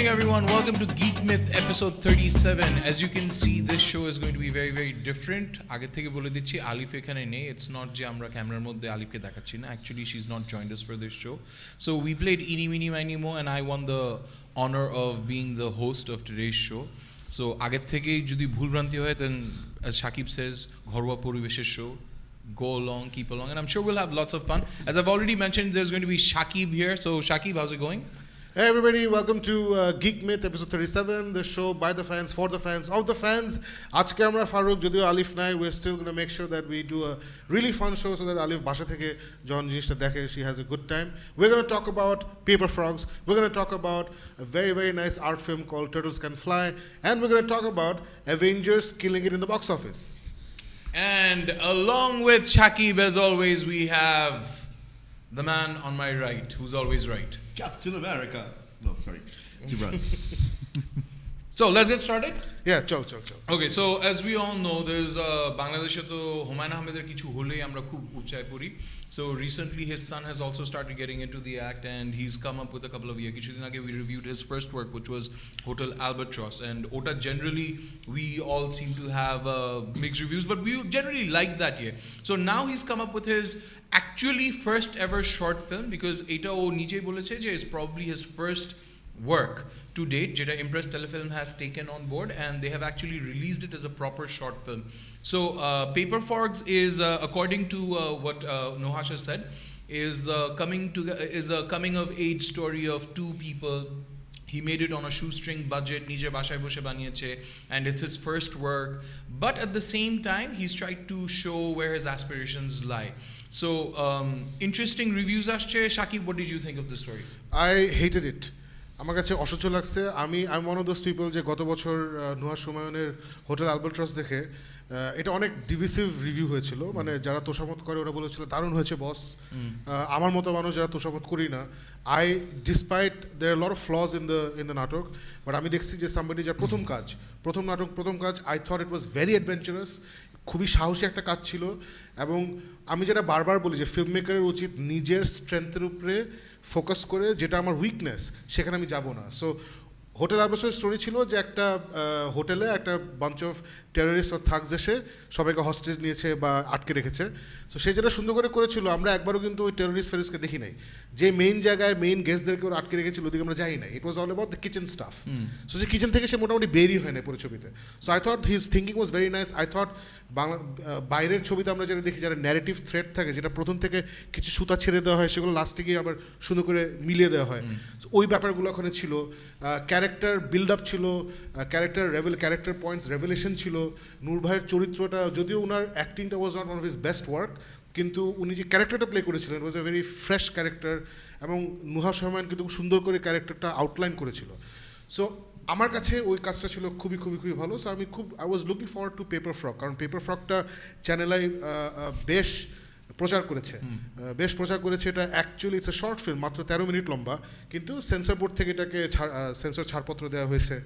morning, everyone. Welcome to Geek Myth episode 37. As you can see, this show is going to be very, very different. আগে থেকে বলে দিচ্ছি আলিফ এখানে নেই. It's not যে আমরা ক্যামেরার মধ্যে আলিফকে দেখাচ্ছি না. Actually, she's not joined us for this show. So we played Eeny, Meeny, Miny, Mo, and I won the honor of being the host of today's show. So আগে থেকেই যদি ভুলভ্রান্তি হয়, then as Shakib says, ঘরোয়া পরিবেশের show. Go along, keep along, and I'm sure we'll have lots of fun. As I've already mentioned, there's going to be Shakib here. So Shakib, how's it going? Hey everybody, welcome to Geek Myth episode 37, the show by the fans, for the fans, of the fans. Aaj camera Farooq, Jodio Alif Nai, we're still going to make sure that we do a really fun show so that Alif Basha theke John Jinishta dekhe, she has a good time. We're going to talk about Paper Frogs, we're going to talk about a very, very nice art film called Turtles Can Fly, and we're going to talk about Avengers killing it in the box office. And along with Shakib, as always, we have the man on my right, who's always right. Captain America. No, sorry. Gibran. So let's get started. Yeah, chal. Okay, so as we all know, there's Bangladeshe to Humayun Ahmeder kichu hole amra khub upchai pori. So recently his son has also started getting into the act, and he's come up with a couple of years. Kichudin age we reviewed his first work, which was Hotel Albatross, and Ota generally we all seem to have mixed reviews, but we generally like that year. So now he's come up with his actually first ever short film, because eta o nije boleche je is probably his first work to date, jeta Impress Telefilm has taken on board, and they have actually released it as a proper short film. So Paper Frogs is, according to what Nohash has said, is a coming of age story of two people. He made it on a shoestring budget, nije bashay boshe baniyeche, and it's his first work. But at the same time, he's tried to show where his aspirations lie. So interesting reviews asche. Shakib, what did you think of the story? I hated it. আমার কাছে অসহ্য লাগছে. I'm one of those people যে গত বছর নুহাশ হুমায়ুনের hotel Albatross দেখে এটা অনেক ডিভিসিভ রিভিউ হয়েছিল. মানে যারা তোষামত করে ওরা বলেছিল দারুণ হয়েছে বস. আমার মতো মানুষ যারা তোষামত করি না, despite there are a lot of flaws in the নাটক, বাট আমি দেখছি যে somebody যার প্রথম কাজ I thought it was very adventurous, খুবই সাহসী একটা কাজ ছিল. এবং আমি যেটা বারবার বলি যে ফিল্ম মেকারের উচিত নিজের স্ট্রেংথের উপরে ফোকাস করে, যেটা আমার উইকনেস সেখানে আমি যাব না. সো হোটেল অ্যালবাট্রসের স্টোরি ছিল যে একটা হোটেলে একটা বাঞ্চ অফ টেররিস্ট ও থাগস এসে সবাইকে হস্টেজ নিয়েছে বা আটকে রেখেছে. সো সে যেটা সুন্দর করে করেছিল, আমরা একবারও কিন্তু ওই টেররিস্ট ফেরিস্টকে দেখি নাই. যে মেইন জায়গায় মেইন গেস্টদেরকে ওরা আটকে রেখেছিল ওদিকে আমরা যাই নাই. It was all about the kitchen stuff. So সে কিচেন থেকে সে মোটামুটি বেরই হয় না পুরো ছবিতে. So I thought his thinking was very nice. I thought বাইরের ছবিতে আমরা যেটা দেখি যারা ন্যারেটিভ থ্রেড থাকে, যেটা প্রথম থেকে কিছু সুতা ছেড়ে দেওয়া হয়, সেগুলো লাস্টে গিয়ে আবার সুন্দর করে মিলিয়ে দেওয়া হয়, ওই ব্যাপারগুলো ওখানে ছিল. ক্যারেক্টার বিল্ড আপ ছিল, ক্যারেক্টার পয়েন্টস রেভেলেশন ছিল. নূর ভাইয়ের চরিত্রটা, যদিও ওনার অ্যাক্টিংটা was not one of his best work, কিন্তু উনি যে ক্যারেক্টারটা প্লে করেছিলেন was a very fresh character, এবং নুহাশ হুমায়ুন কিন্তু সুন্দর করে ক্যারেক্টারটা আউটলাইন করেছিল. সো আমার কাছে ওই কাজটা ছিল খুবই ভালো. So I was looking forward to paper frog, কারণ পেপার ফ্রগটা চ্যানেলাই বেশ প্রচার করেছে. এটা actually it's a short film, মাত্র 13 মিনিট লম্বা, কিন্তু সেন্সর বোর্ড থেকে এটাকে সেন্সর ছাড়পত্র দেওয়া হয়েছে,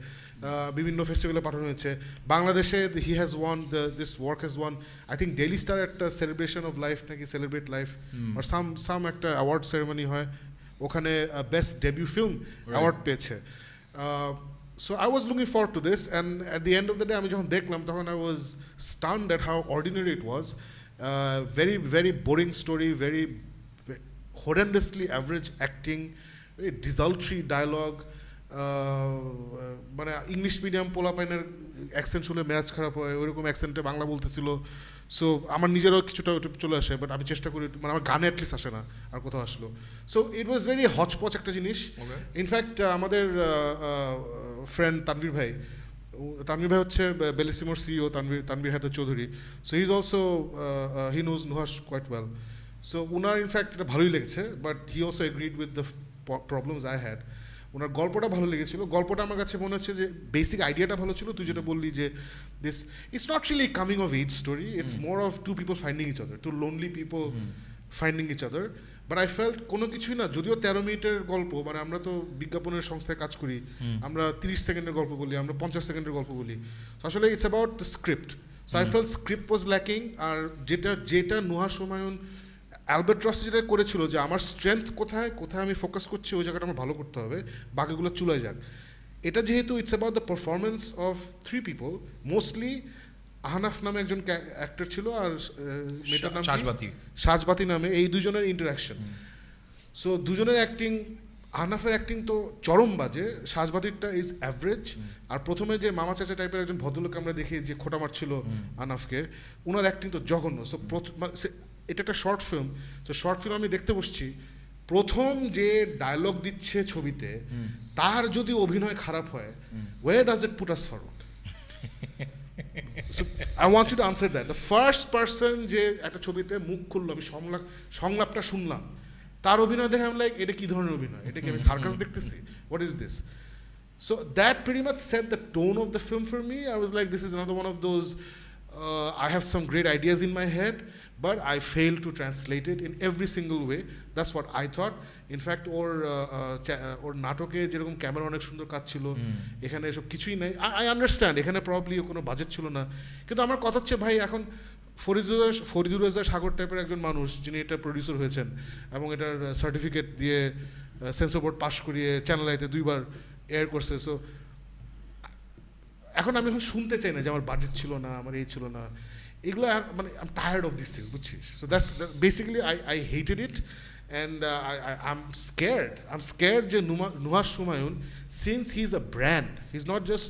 বিভিন্ন ফেস্টিভ্যালে পাঠানো হয়েছে. বাংলাদেশে he has one this work has one, I think daily star একটা সেলিব্রেশন অফ লাইফ নাকি সেলিব্রেট লাইফ আর সাম একটা অ্যাওয়ার্ড সেরেমনি হয়, ওখানে বেস্ট ডেবিউ ফিল্ম অ্যাওয়ার্ড পেয়েছে. So I was looking forward to this, and at the end of the day আমি যখন দেখলাম তখন I was stunned at how ordinary it was. Very boring story, very horrendously average acting, very desultory dialogue. মানে English medium পোলাপাইনের accent শুনে match খারাপ হয়, ওইরকম অ্যাকসেন্টে বাংলা বলতেছিল. সো আমার নিজেরও কিছুটা চলে আসে, বাট আমি চেষ্টা করি, মানে আমার গানে অ্যাটলিস্ট আসে না, আর কোথাও আসলো. So it was very hotchpotch একটা জিনিস. ইনফ্যাক্ট আমাদের ফ্রেন্ড তানভীর ভাই হচ্ছে বেলিসিমোর CEO, Tanvir Haider Chowdhury. So he is also he knows Nuhash quite well. So উনার ইনফ্যাক্ট এটা ভালোই লেগেছে, but he also agreed with the problems I had. ওনার গল্পটা ভালো লেগেছিল. গল্পটা আমার কাছে মনে হচ্ছে যে বেসিক আইডিয়াটা ভালো ছিল. তুই যেটা বললি যে this it's not really coming of age story, it's more of two people finding each other, two lonely people finding each other. But I felt কোনো কিছুই না, যদিও 13 মিনিটের গল্প, মানে আমরা তো বিজ্ঞাপনের সংস্থায় কাজ করি, আমরা 30 সেকেন্ডের গল্প বলি, আমরা 50 সেকেন্ডের গল্প বলি. আসলে it's about the script. So I felt script was lacking. আর যেটা নুহাশ হুমায়ুন অ্যালবাট্রস যেটা করেছিল, যে আমার স্ট্রেংথ কোথায় আমি ফোকাস করছি, ওই জায়গাটা আমার ভালো করতে হবে, বাকিগুলো চুলাই যাক. এটা যেহেতু it's about the performance of 3 people, mostly Ahnaf নামে একজন অ্যাক্টর ছিল আর মেয়েটার নাম সাজবাতি নামে, এই দুজনের ইন্টারাকশন। সো দুজনের অ্যাক্টিং, আহনাফের অ্যাক্টিং তো চরম বাজে, সাজবাতিরটা ইজ অ্যাভারেজ। আর প্রথমে যে মামা চাচা টাইপের একজন ভদ্রলোক আমরা দেখি যে খোটা মারছিল আহনাফকে, ওনার অ্যাক্টিং তো জঘন্য। সো এটা একটা শর্ট ফিল্ম, তো শর্ট ফিল্ম আমি দেখতে বসছি, প্রথম যে ডায়লগ দিচ্ছে ছবিতে তার যদি অভিনয় খারাপ হয়, way does it put us forward? So I want you to answer that. The first person যে একটা ছবিতে মুখ খুললো, আমি সংলাপটা শুনলাম, তার অভিনয় দেখে আমি লাইক এটা কি ধরনের অভিনয়, এটা কি আমি সার্কাস দেখতেছি, what is this? So that pretty much set the tone of the film for me. I was like, this is another one of those I have some great ideas in my head but I failed to translate it in every single way. That's what I thought. In fact ওর নাটকে যেরকম camera অনেক সুন্দর কাজ ছিল, এখানে এসব কিছুই নাই। I understand এখানে প্রবাবলি কোনো বাজেট ছিল না, কিন্তু আমার কথা হচ্ছে ভাই, এখন ফরিদুর রেজা সাগর টাইপের একজন মানুষ যিনি এটা প্রডিউসার হয়েছেন এবং এটার সার্টিফিকেট দিয়ে সেন্সর বোর্ড পাস করিয়ে চ্যানেল আইতে 2বার এয়ার করছে। সো এখন আমি শুনতে চাই না যে আমার বাজেট ছিল না, আমার এই ছিল না, এগুলো মানে I am tired of this things, বুঝছিস? So that's basically I hated it and I'm scared যে Nuhash Humayun, since he's a brand, he's not just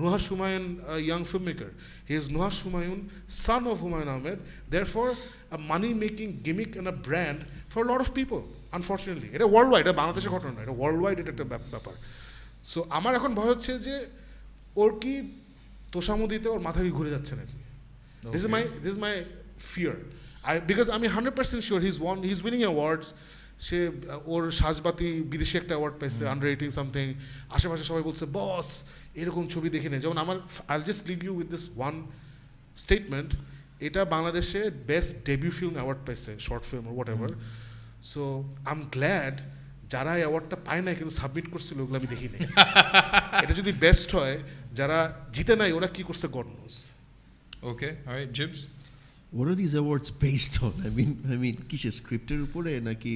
Nuhash Humayun, a young filmmaker, he is Nuhash Humayun, son of Humayun Ahmed, therefore a money-making gimmick and a brand for a lot of people, unfortunately. এটা worldwide, এটা বাংলাদেশের ঘটনা না, এটা worldwide, এটা একটা ব্যাপার। So আমার এখন ভয় হচ্ছে যে ওর কি তোষামোদিতে ওর মাথা কি ঘুরে যাচ্ছে নাকি? This is my fear. Because আমি 100% sure he's winning awards. সে ওর সাজবাতি বিদেশি একটা অ্যাওয়ার্ড পাইছে, আন্ডার 18 সামথিং, আশেপাশে সবাই বলছে বস এরকম ছবি দেখি না। যেমন আমার, I'll just leave you with this one statement, এটা বাংলাদেশে বেস্ট ডেবিউ ফিল্ম অ্যাওয়ার্ড পাইছে, short film or whatever. So I'm glad যারা অ্যাওয়ার্ডটা পায় না কিন্তু সাবমিট করছিল ওগুলো আমি দেখি নাই। এটা যদি বেস্ট হয়, যারা জিতে নাই ওরা কি করছে God knows. Okay, all right, Jibs. What are these awards based on? I mean, কিসে স্ক্রিপ্টের উপরে নাকি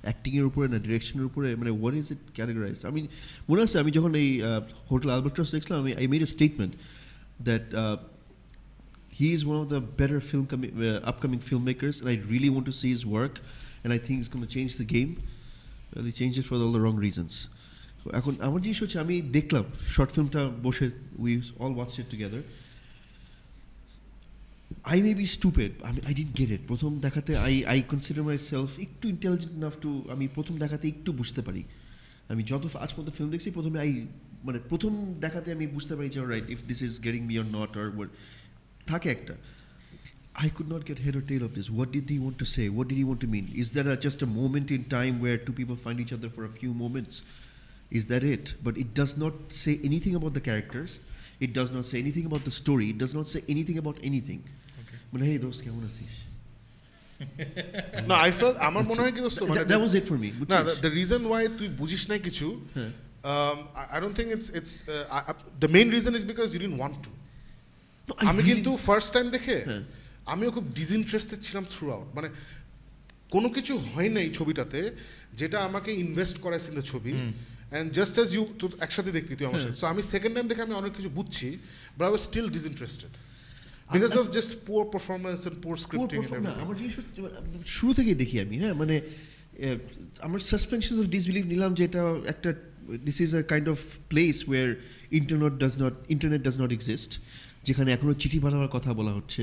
অ্যাক্টিং এর উপরে না ডিরেকশনের উপরে, মানে what is it categorized? I mean, মনে আছে আমি যখন এই হোটেল আলবার্টস দেখলাম, I made a statement that he is one of the better upcoming filmmakers and I really want to see his work and I think he's going to change the game. Well, he changed it for all the wrong reasons. So এখন আমার জিনিস হচ্ছে, আমি দেখলাম short ফিল্মটা বসে, we all watched it together. I may be stupid. I didn't get it. প্রথম দেখাতে I consider myself একটু intelligent enough to, আমি প্রথম দেখাতে একটু বুঝতে পারি। আমি যত আজ পর্যন্ত ফিল্ম দেখছি, মানে প্রথম দেখাতে আমি বুঝতে পারি যে right, if this is getting me or not or what থাকে একটা। I could not get head or tail of this. What did he want to say? What did he want to mean? Is there just a moment in time where two people find each other for a few moments? Is that it? But it does not say anything about the characters. It does not say anything about the story. It does not say anything about anything. মানে hey দোস্ত কেমন আছিস? না, I felt আমার মনে হয় কি দোস্ত, মানে that was it for me. না, the reason why তুই বুঝিস না কিছু, I don't think it's the main reason is because you didn't want to. আমি কিন্তু ফার্স্ট টাইম দেখে আমিও খুব ডিসইন্টারেস্টেড ছিলাম থ্রু আউট, মানে কোনো কিছু হয় না এই ছবিটাতে যেটা আমাকে ইনভেস্ট করাইছে ইন দ্য ছবি। And just as you তো একসাথে দেখলি তুই আমার সাথে, সো আমি সেকেন্ড টাইম দেখে আমি অনেক কিছু বুঝছি, but I was still disinterested because of just poor performance and poor scripting and everything. আমার জিনিস শুরু থেকেই দেখি আমি, মানে আমার সাসপেনশন অফ ডিসবিলিভ নিলাম যে এটা একটা, this is a kind of place where internet does not exist, যেখানে এখনো চিঠি বানাবার কথা বলা হচ্ছে,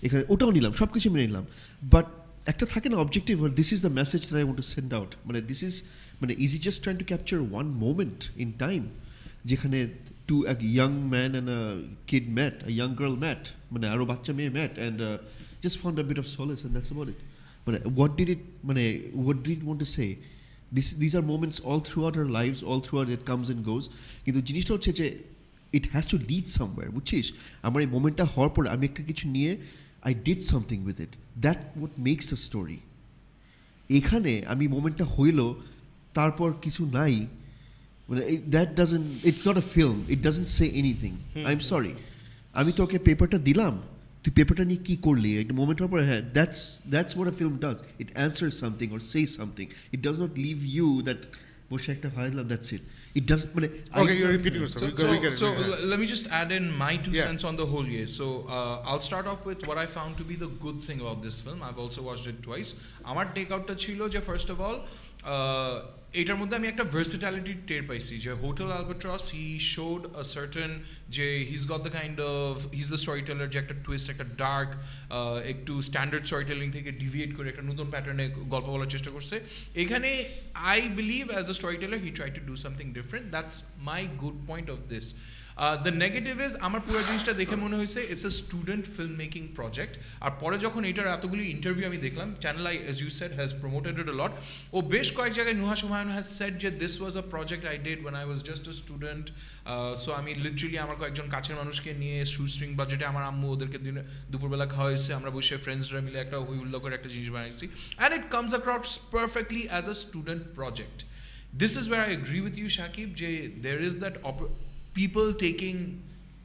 এখানে ওটাও নিলাম, সব কিছু মেনে নিলাম। বাট একটা থাকে না objective, this is the message that I want to send out, মানে দিস ইজ, মানে is it just trying to capture one moment in time যেখানে a young man and a kid met, a young girl met, মানে আরো বাচ্চা মেয়ে met and just found a bit of solace and that's about it. But what did it want to say? These are moments all throughout our lives, all throughout it comes and goes. কিন্তু জিনিসটা হচ্ছে যে it has to lead somewhere, বুঝছিস? আমার এই মোমেন্টটা হওয়ার পর আমি একটা কিছু নিয়ে I did something with it. That what makes a story. এখানে আমি মোমেন্টটা হইল, তারপর কিছু নাই, that doesn't, it's not a film, it doesn't say anything. I'm sorry, আমি তোকে পেপারটা দিলাম, তুই পেপারটা নিয়ে কি করলি একটা মোমেন্ট পর, হ্যাঁ, that's what a film does. It answers something or says something. It does not leave you that বসে একটা ভালো লাগলো, that's it. It doesn't মানে Okay, you're repeating yourself. We get it. So let me just add in my 2 cents on the whole year. So I'll start off with what I found to be the good thing about this film. I've also watched it twice. আমার take আউটটা ছিল যে first of all এটার মধ্যে আমি একটা versatility টের পাইছি যে hotel albatross he showed a certain যে his got the kind of his the story teller যে একটা টুইস্ট একটা ডার্ক একটু স্ট্যান্ডার্ড স্টোরি টেলিং থেকে ডিভিয়েট করে একটা নতুন প্যাটার্নে গল্প বলার চেষ্টা করছে এখানে I believe as a story teller he try to do something different that's my good point of this the negative is আমার পুরো জিনিসটা দেখে মনে হয়েছে it's a student film making project আর পরে যখন এটার এতগুলি ইন্টারভিউ আমি দেখলাম channel I as you said has promoted it a lot ও বেশ কয়েক জায়গায় নুহাস হুমায়ুন হ্যাজ সেড যে this was a project I did when I was just a student সো আমি লিটারালি আমার কয়েকজন কাছের মানুষকে নিয়ে শুস্ট্রিং বাজেটে আমার আম্মু ওদেরকে দুপুরবেলা খাওয়াইছে আমরা বসে ফ্রেন্ডসরা মিলে একটা হই হুল্লো করে একটা জিনিস বানাইছি and it comes across perfectly as a student project this is where I agree with you Shakib যে there is that people taking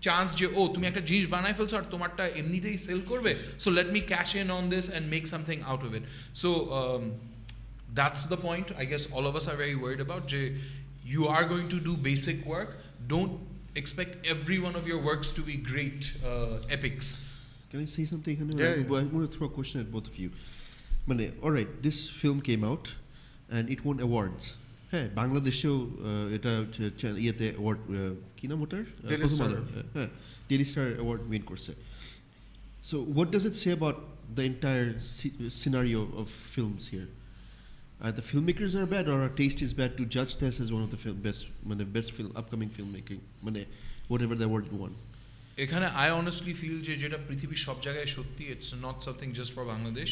chance যে ও তুমি একটা জিনিস বানাই ফেলছো আর তোমারটা এমনিতেই সেল করবে so let me cash in on this and make something out of it so that's the point I guess all of us are very worried about যে you are going to do basic work don't expect every one of your works to be great epics. Can I say something? Yeah. I want to throw a question at both of you. All right, this film came out and it won awards. হ্যাঁ বাংলাদেশেও এটা ইয়েতে award কি নাম ওটার হ্যাঁ daily star award win করছে so what does it say about the entire scenario of films here the filmmakers are bad or our taste is bad to judge this as one of the best film upcoming filmmaking whatever the award won এখানে I honestly feel যে যেটা পৃথিবীর সব জায়গায় সত্যি it's not something just for Bangladesh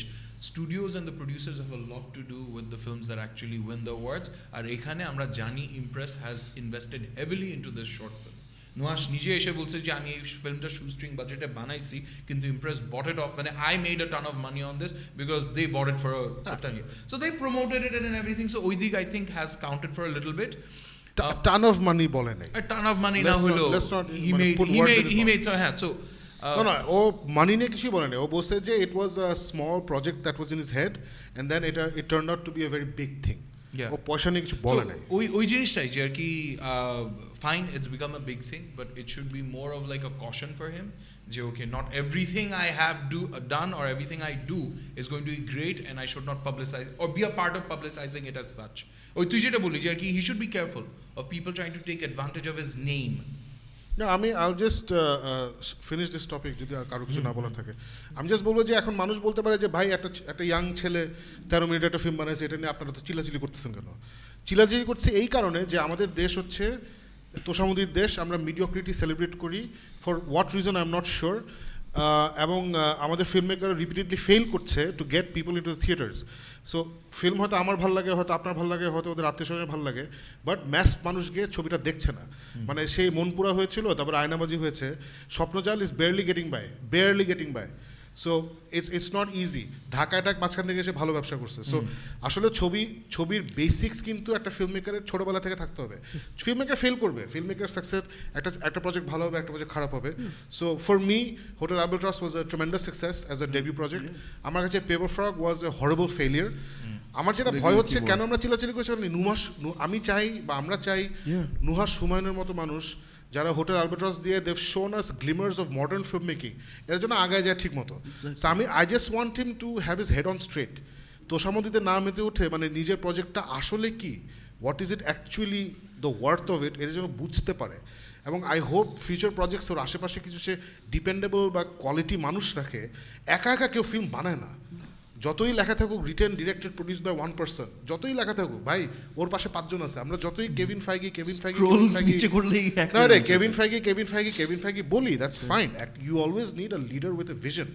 studios and the producers have a lot to do with the films that actually win the awards আর এখানে আমরা জানি Impress has invested heavily into this short film Nuhash নিজে এসে বলছে যে আমি এই ফিল্মটা শুস্ট্রিং বাজেটে বানাইছি কিন্তু ইমপ্রেস বট ইট অফ মানে I made a ton of money on this because they bought it for certain year so they promoted it and everything so ওই দিক I think has counted for a little bit a ton of money বলে নাই a ton of money না হলো he made so হ্যাঁ so no ও মানি নিয়ে কিছু বলে নাই ও বলছে যে it was a small project that was in his head and then it turned out to be a very big thing ও পয়সা নিয়ে কিছু বলে নাই ওই জিনিসটাই যে আর কি fine it's become a big thing but it should be more of like a caution for him যে okay not everything I have done or everything I do is going to be great and I should not publicize or be a part of publicizing it as such ওই তুই যেটা বলি যে আর কি he should be careful of people trying to take advantage of his name. No, I'll just finish this topic যদি আর কারো কিছু না বলা থাকে আমি জাস্ট বলবো যে এখন মানুষ বলতে পারে যে ভাই একটা ইয়াং ছেলে 13 মিনিট একটা ফিল্ম বানাইছে এটা নিয়ে আপনারা তো চিল্লাচিল্লি করতেছেন কেন চিল্লাচিল্লি করছে এই কারণে যে আমাদের দেশ হচ্ছে তোষামোদির দেশ আমরা মিডিওক্রিটি সেলিব্রেট করি for what reason I am not sure এবং আমাদের ফিল্ম মেকার রিপিটেডলি ফেল করছে to get people into the theatres so film হয়তো আমার ভালো লাগে হয়তো আপনার ভালো লাগে হয়তো ওদের আত্মীয় স্বজনের ভালো লাগে বাট ম্যাস মানুষ গিয়ে ছবিটা দেখছে না মানে সেই মনপুরা হয়েছিল তারপর আয়নাবাজি হয়েছে Swapnojaal is barely getting by so it's not easy ঢাকায় মাঝখান থেকে এসে ভালো ব্যবসা করছে সো আসলে ছবির বেসিক্স কিন্তু একটা ফিল্ম মেকারের ছোটোবেলা থেকে থাকতে হবে ফিল্ম মেকার ফেল করবে ফিল্ম মেকার সাকসেস একটা প্রজেক্ট ভালো হবে একটা প্রজেক্ট খারাপ হবে so for me hotel Albatross was a tremendous success as a debut project আমার কাছে পেপার ফ্রগ ওয়াজ এ হরেবল ফেলিয়ার আমার যেটা ভয় হচ্ছে কেন আমরা চিল্লাচিল্লি করছি আমি চাই বা আমরা চাই নুহাস হুমায়ুনের মতো মানুষ যারা হোটেল অ্যালবাট্রস দিয়ে দেভ shown us glimpses of modern film making এর জন্য আগায় যায় ঠিক মতো তো I just want him to have his head on straight তোষামোদিতে না মেতে উঠে মানে নিজের প্রজেক্টটা আসলে কি what is it actually the worth of it এর জন্য বুঝতে পারে এবং আই হোপ ফিউচার প্রজেক্টস ওর আশেপাশে কিছু সে ডিপেন্ডেবল বা কোয়ালিটি মানুষ রাখে একা কেউ ফিল্ম বানায় না যতই লেখা থাকুক written directed produce by one person যতই লেখা থাকুক ভাই ওর পাশে 5 জন আছে আমরা যতই কেভিন ফাইগি বলি that's fine you always need a leader with a vision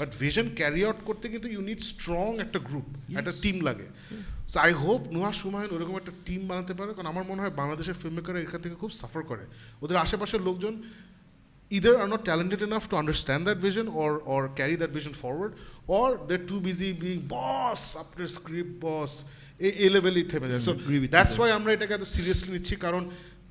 but vision carry out করতে কিন্তু ইউ নিড স্ট্রং একটা গ্রুপ একটা টিম লাগে so I hope Nuhash Humayun ওরকম একটা টিম বানাতে পারে কারণ আমার মনে হয় বাংলাদেশের ফিল্ম মেকাররা এখান থেকে খুব সাফার করে ওদের আশেপাশের লোকজন either are not talented enough to understand that vision or carry that vision forward or they're too busy being boss after script boss a level it theme যায় so that's why আমরা এটাকে এত seriously নিচ্ছি কারণ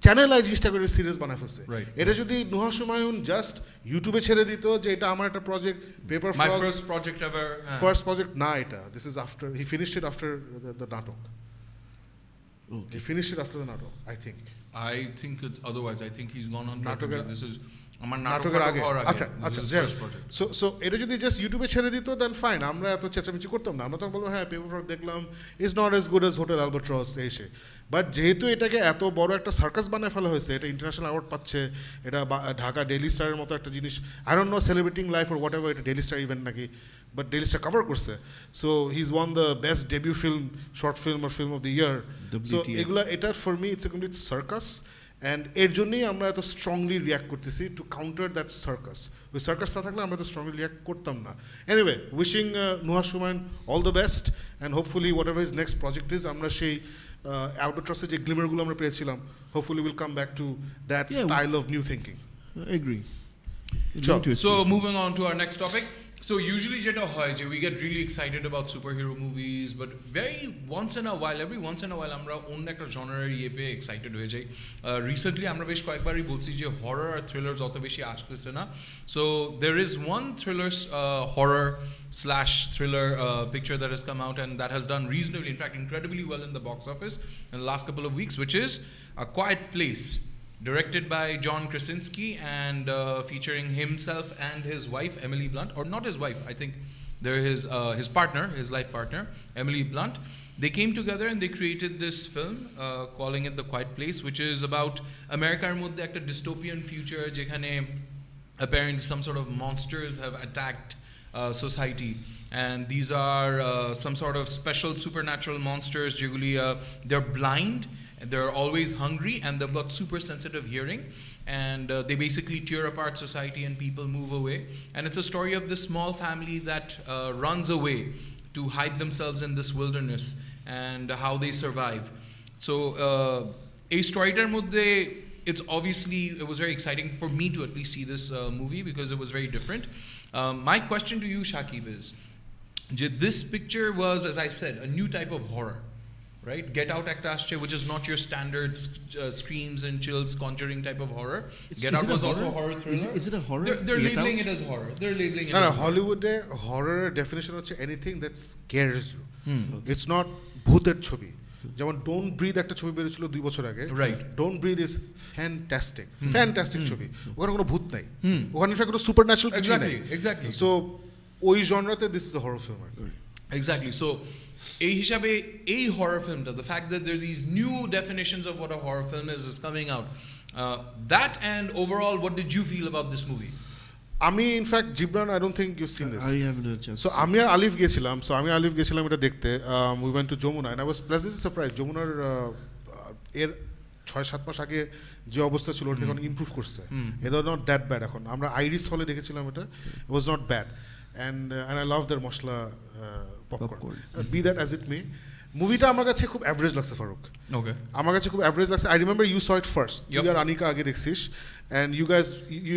channel I জিনিসটা করে serious বানায় ফেলছে এটা যদি নুহাস হুমায়ুন জাস্ট ইউটিউবে ছেড়ে দিত যে এটা আমার একটা project paper my first project ever first project না এটা this is after he finished it after the নাটক He finished it after the natok, I think. I think it's otherwise. I think he's gone on track. This is আমার নাটকের আগে আচ্ছা so এটা যদি just ইউটিউবে ছেড়ে দিত দেন ফাইন, আমরা এত চেঁচামেচি করতাম না, আমরা তো বলবো হ্যাঁ পেপার দেখলাম is not as good as hotel Albatross এসে। বাট যেহেতু এটাকে এত বড় একটা সার্কাস বানায় ফেলা হয়েছে, এটা ইন্টারন্যাশনাল অ্যাওয়ার্ড পাচ্ছে, এটা ঢাকা ডেইলি স্টারের মতো একটা জিনিস, I don't no celebrating life or what ever, এটা ডেইলি স্টার ইভেন্ট নাকি, বাট ডেইলি স্টার কভার করছে। So he is one the best debut film, short film or film of the year. So এগুলা এটা for me it's a complete circus, and এর জন্যই আমরা এত strongly react করতেছি two counter that circus. ওই circus না থাকলে আমরা এত স্ট্রংলি রিয়াক্ট করতাম না। এনিওয়ে, উইশিং নুহাস সুমাইন all the best, and hopefully whatever is next project is, আমরা সেই অ্যালবাট্রসের যে গ্লিমারগুলো আমরা পেয়েছিলাম, hopefully will come back to that style of new thinking. Agree. So moving on to our next topic. So usually যেটা হয় যে we get really excited about superhero movies, but every once in a while আমরা অন্য একটা জনারের ইয়ে excited হয়ে যাই। Recently আমরা বেশ কয়েকবারই বলছি যে horror আর thrillers অত বেশি আসতেছে না। So there is one horror/thriller picture that has come out and that has done reasonably, in fact incredibly well in the box office in the last couple of weeks, which is A Quiet Place, directed by John Krasinski and featuring himself and his wife Emily Blunt, or not his wife, I think they're his partner, his life partner, Emily Blunt. They came together and they created this film calling it The Quiet Place, which is about America's moddhe ekta dystopian future jekhane apparently some sort of monsters have attacked society, and these are some sort of special supernatural monsters jeguli they're blind, they're always hungry, and they've got super sensitive hearing, and they basically tear apart society and people move away. And it's a story of this small family that runs away to hide themselves in this wilderness and how they survive. So a storyter moddhe, it was very exciting for me to at least see this movie because it was very different. My question to you, Shakib, is this picture was, as I said, a new type of horror. Right, Get Out একটা আসছে, which is not your standard screams and chills conjuring type of horror. Get Out was also a horror thriller. Is it a horror? They're labeling it as horror. They're labeling it. No, Hollywood horror definition হচ্ছে anything that scares you. It's not ভূতের ছবি। যেমন don't breathe একটা ছবি বেরিয়েছিল 2 বছর আগে, right? Don't breathe is fantastic ছবি, ওখানে কোনো ভূত নাই, ওখানে ইনফ্যাক্ট কোনো সুপারন্যাচুরাল কিছু নাই। এক্স্যাক্টলি। সো ওই জনরাতে this is a horror film. Exactly. So এই হিসাবে এই হরর ফিল্মটা, the fact that there are these new definitions of what a horror film is coming out, that and overall what did you feel about this movie? আমি in fact Jibran, I don't think you've seen this. I haven't had a chance. So আমি আর আলিফ গেছিলাম, এটা দেখতে। We went to Jamuna and I was pleasantly surprised. যমুনার এর 6-7 মাস আগে যে অবস্থা ছিল ওটা এখন ইমপ্রুভ করছে। এটা নট দ্যাট ব্যাড এখন। আমরা আইরিস হলে দেখেছিলাম, এটা it was not bad, and I love their masala popcorn. Be that as it may, মুভিটা আমার কাছে খুব অ্যাভারেজ লাগছে ফারুক। ওকে, আমার কাছে খুব অ্যাভারেজ লাগছে। I remember you saw it first, তুই আর আনিকা আগে দেখছিস, and you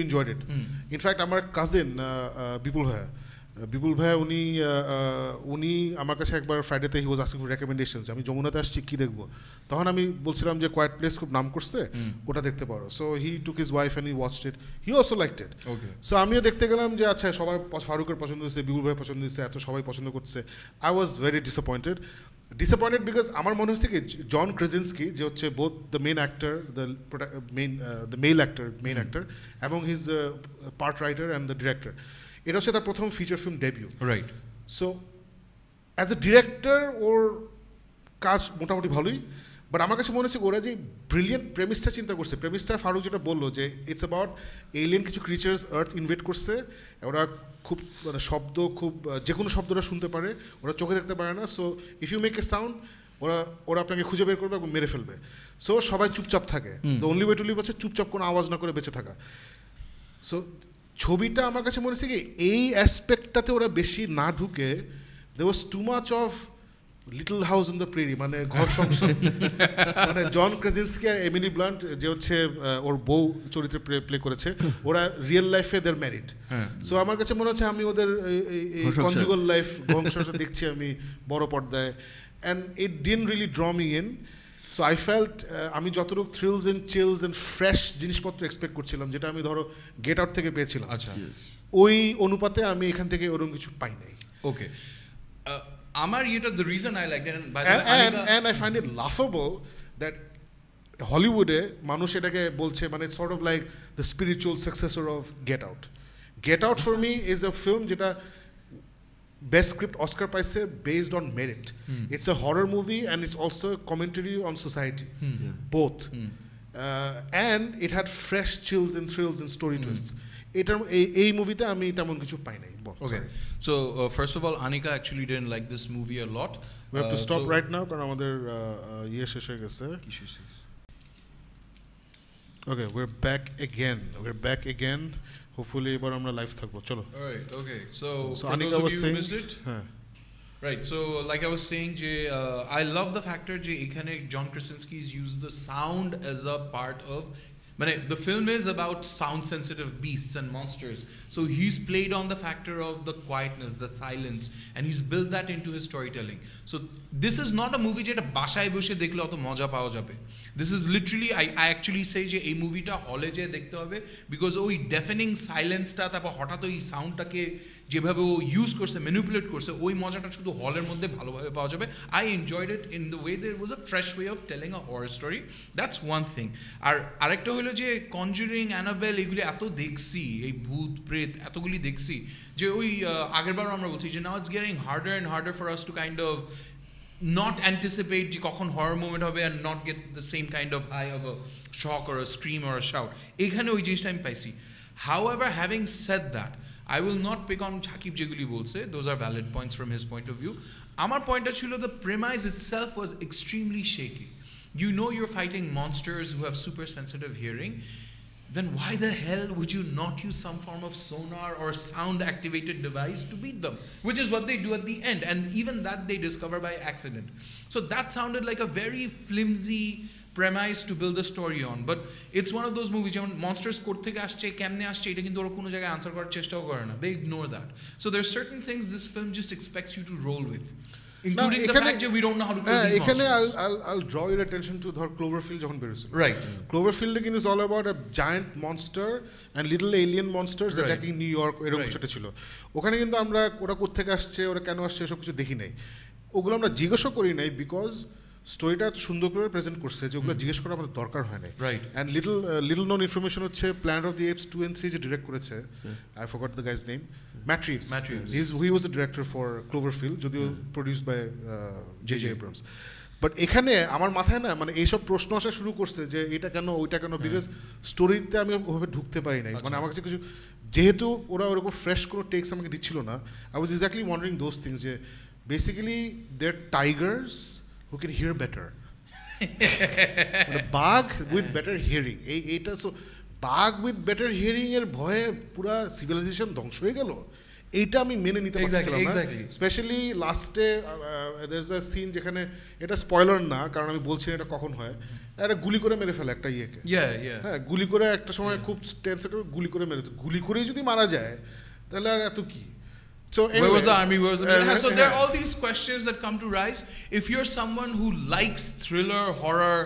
enjoyed it. In fact আমার কাজিন বিপুল ভাইয়া উনি আমার কাছে একবার ফ্রাইডেতে he was asking for recommendations, আমি যমুনাতে আসছি কী দেখবো, তখন আমি বলছিলাম যে কোয়াইট প্লেস খুব নাম করছে, ওটা দেখতে পারো। So he took his wife and he watched it, he also liked it. So আমিও দেখতে গেলাম যে আচ্ছা সবার ফারুকের পছন্দ হয়েছে, বিপুল ভাইয়ের পছন্দ হয়েছে, এত সবাই পছন্দ করছে। I was very disappointed because আমার মনে হচ্ছে কি জন ক্রেজিনস্কি যে হচ্ছে both the main actor, the male actor এবং his part writer and the director, এটা হচ্ছে তার প্রথম feature film debut, right? So as a director ওর কাজ মোটামুটি ভালোই, বাট আমার কাছে মনে হচ্ছে ওরা যে ব্রিলিয়েন্ট প্রেমিসটা চিন্তা করছে, প্রেমিসটা ফারুক যেটা বললো যে ইটস অ্যাবাউট এলিয়েন কিছু ক্রিচার্স আর্থ ইনভেট করছে, ওরা খুব মানে শব্দ খুব যে কোনো শব্দটা শুনতে পারে, ওরা চোখে দেখতে পারে না। So if you make a sound ওরা আপনাকে খুঁজে বের করবে এবং মেরে ফেলবে। সো সবাই চুপচাপ থাকে, the only way to live হচ্ছে চুপচাপ কোনো আওয়াজ না করে বেঁচে থাকা। সো ছবিটা আমার কাছে মনে হচ্ছে কি এই অ্যাসপেক্টটাতে ওরা বেশি না ঢুকে, there was too much of little house in the prairie, মানে ঘর সংসার, মানে জন ক্রেজিনস্কি আর এমিলি ব্লান্ট যে হচ্ছে ওর বউ চরিত্রে প্লে করেছে, ওরা রিয়েল লাইফে দের ম্যারিড। সো আমার কাছে মনে হচ্ছে আমি ওদের কনজুগাল লাইফ সংসার দেখছি আমি বড় পর্দায়, and it didn't really draw me in. So I felt আমি যতটুকু thrills and chills and fresh জিনিসপত্র এক্সপেক্ট করছিলাম, যেটা আমি ধরো গেট আউট থেকে পেয়েছিলাম, ওই অনুপাতে আমি এখান থেকে ওরকম কিছু পাই নাই। ওকে, আমার এটা the reason I liked it, and I find it laughable that হলিউডে মানুষ এটাকে বলছে মানে sort of like the spiritual successor of Get Out. Get Out for me is a film যেটা বেস্ট স্ক্রিপ্ট অস্কার পাইছে based on merit. It's a horror movie and it's also commentary on society, both. And it had fresh chills and thrills and story twists. এটার এই মুভিতে আমি তেমন কিছু পাই নাই। Okay, so first of all, Anika actually didn't like this movie a lot. We have to stop right now কারণ আমাদের ইয়ে শেষ হয়ে গেছে। Okay, we're back again. Hopefully এবার আমরা লাইভ থাকবো। চলো। All right, okay. So for Anika those of was you who saying, missed it, right, so like I was saying, I love the factor ekhane John Krasinski's used the sound as a part of the film is about sound sensitive beasts and monsters, so he's played on the factor of the quietness, the silence, and he's built that into his storytelling. So this is not a movie jeta bashay boshe dekhle oto moja paoya jabe. This is literally I actually say je ei movie ta hall e je dekhte hobe because oi deafening silence ta tapor hotat oi sound take যেভাবে ও use করছে, manipulate করছে, ওই মজাটা শুধু হলের মধ্যে ভালোভাবে পাওয়া যাবে। I enjoyed it in the way there was a fresh way of telling a horror story, that's one thing. আর আরেকটা হলো যে কনজুরিং, অ্যানাবেল এগুলি এত দেখছি, এই ভূত প্রেত এতগুলি দেখছি যে ওই আগেরবারও আমরা বলছি যে now it's getting harder and harder for us to kind of not anticipate যে কখন হরর মুভমেন্ট হবে and not get the same kind of high of a shock or a scream or a shout. এখানে ওই জিনিসটা আমি পাইছি। However, having said that, I will not pick on Shakib Jeguli bolse, those are valid points from his point of view. Amar point chilo the premise itself was extremely shaky. You know you're fighting monsters who have super sensitive hearing, then why the hell would you not use some form of sonar or sound activated device to beat them, which is what they do at the end, and even that they discover by accident. So that sounded like a very flimsy premise to build a story on, but it's one of those movies যেমন monsters কোথা থেকে আসছে কেমনে আসছে এটা কিন্তু ওরা কোনো জায়গায় আনসার করার চেষ্টাও করে না, they ignore that. So there's certain things this film just expects you to roll with, including the fact that we don't know how to kill these monsters. I'll draw your attention to ধর Cloverfield যখন বেরোছিল, right? Cloverfield again is all about a giant monster and little alien monsters attacking New York, এরকম কিছুটা ছিল। ওখানে কিন্তু আমরা ওরা কোথা থেকে আসছে, ওরা কেন আসছে এসব কিছু দেখি নাই, ওগুলো আমরা জিজ্ঞাসা করি নাই বিকজ স্টোরিটা এত সুন্দর করে প্রেজেন্ট করছে যে ওগুলো জিজ্ঞেস করার আমাদের দরকার হয় না। Right. And little known information হচ্ছে Planet of the Apes 2 and 3 যে ডিরেক্ট করেছে, I forgot the guy's name, Matt Reeves. He was the director for Cloverfield, যদিও produced by J Abrams. But এখানে আমার মাথায় না মানে এইসব প্রশ্ন আসা শুরু করছে যে এটা কেন ওইটা কেন, বিকজ স্টোরিতে আমি ওভাবে ঢুকতে পারি নাই। মানে আমার কাছে কিছু যেহেতু ওরা ওরকম ফ্রেশ কোনো টেক্স আমাকে দিচ্ছিল না, I was exactly wondering those things যে basically they are tigers who can hear better. বাঘ with better hearing, এইটা সো বাঘ with better hearing এর ভয়ে পুরা সিভিলাইজেশন ধ্বংস হয়ে গেল, এইটা আমি মেনে নিতে পারছিলাম না। স্পেশালি লাস্টে there is a scene যেখানে এটা স্পয়লার না কারণ আমি বলছি এটা কখন হয়, একটা গুলি করে মেরে ফেলে একটা ইয়েকে, হ্যাঁ গুলি করে একটা সময় খুব টেন্স গুলি করে মেরে, গুলি করেই যদি মারা যায় তাহলে আর এত কি। So anyway, where was the army? Where was the military? So there are all these questions that come to rise. If you're someone who likes thriller, horror,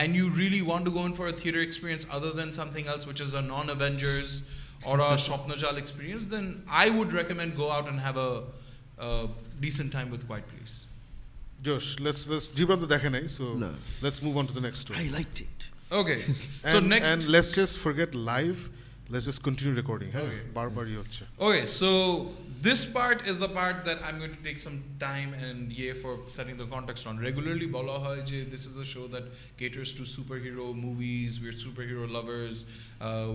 and you really want to go in for a theater experience other than something else, which is a non-Avengers or a Shopnajal experience, then I would recommend go out and have a decent time with Quiet Place. Josh, let's Jibran to dekhe nahi, so let's move on to the next story. I liked it. Okay. So next, and let's just forget live. Let's just continue recording. Okay. Bar hocche. Okay, so this part is the part that I'm going to take some time and for setting the context on. Regularly bola hoy je this is a show that caters to superhero movies, we're superhero lovers,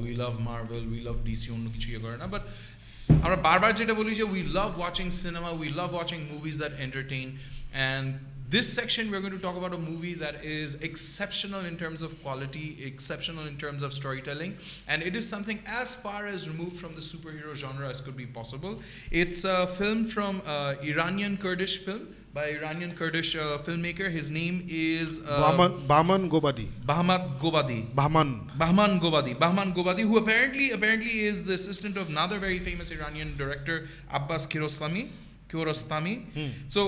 we love Marvel, we love DC onno kichu iye kore na, but আমরা বারবার যেটা বলি যে we love watching cinema, we love watching movies that entertain, and this section we're going to talk about a movie that is exceptional in terms of quality, exceptional in terms of storytelling, and it is something as far as removed from the superhero genre as could be possible. It's a film from Iranian Kurdish film by Iranian Kurdish filmmaker. His name is Bahman Gobadi. Bahman Gobadi, who apparently is the assistant of another very famous Iranian director, Abbas Kiarostami. So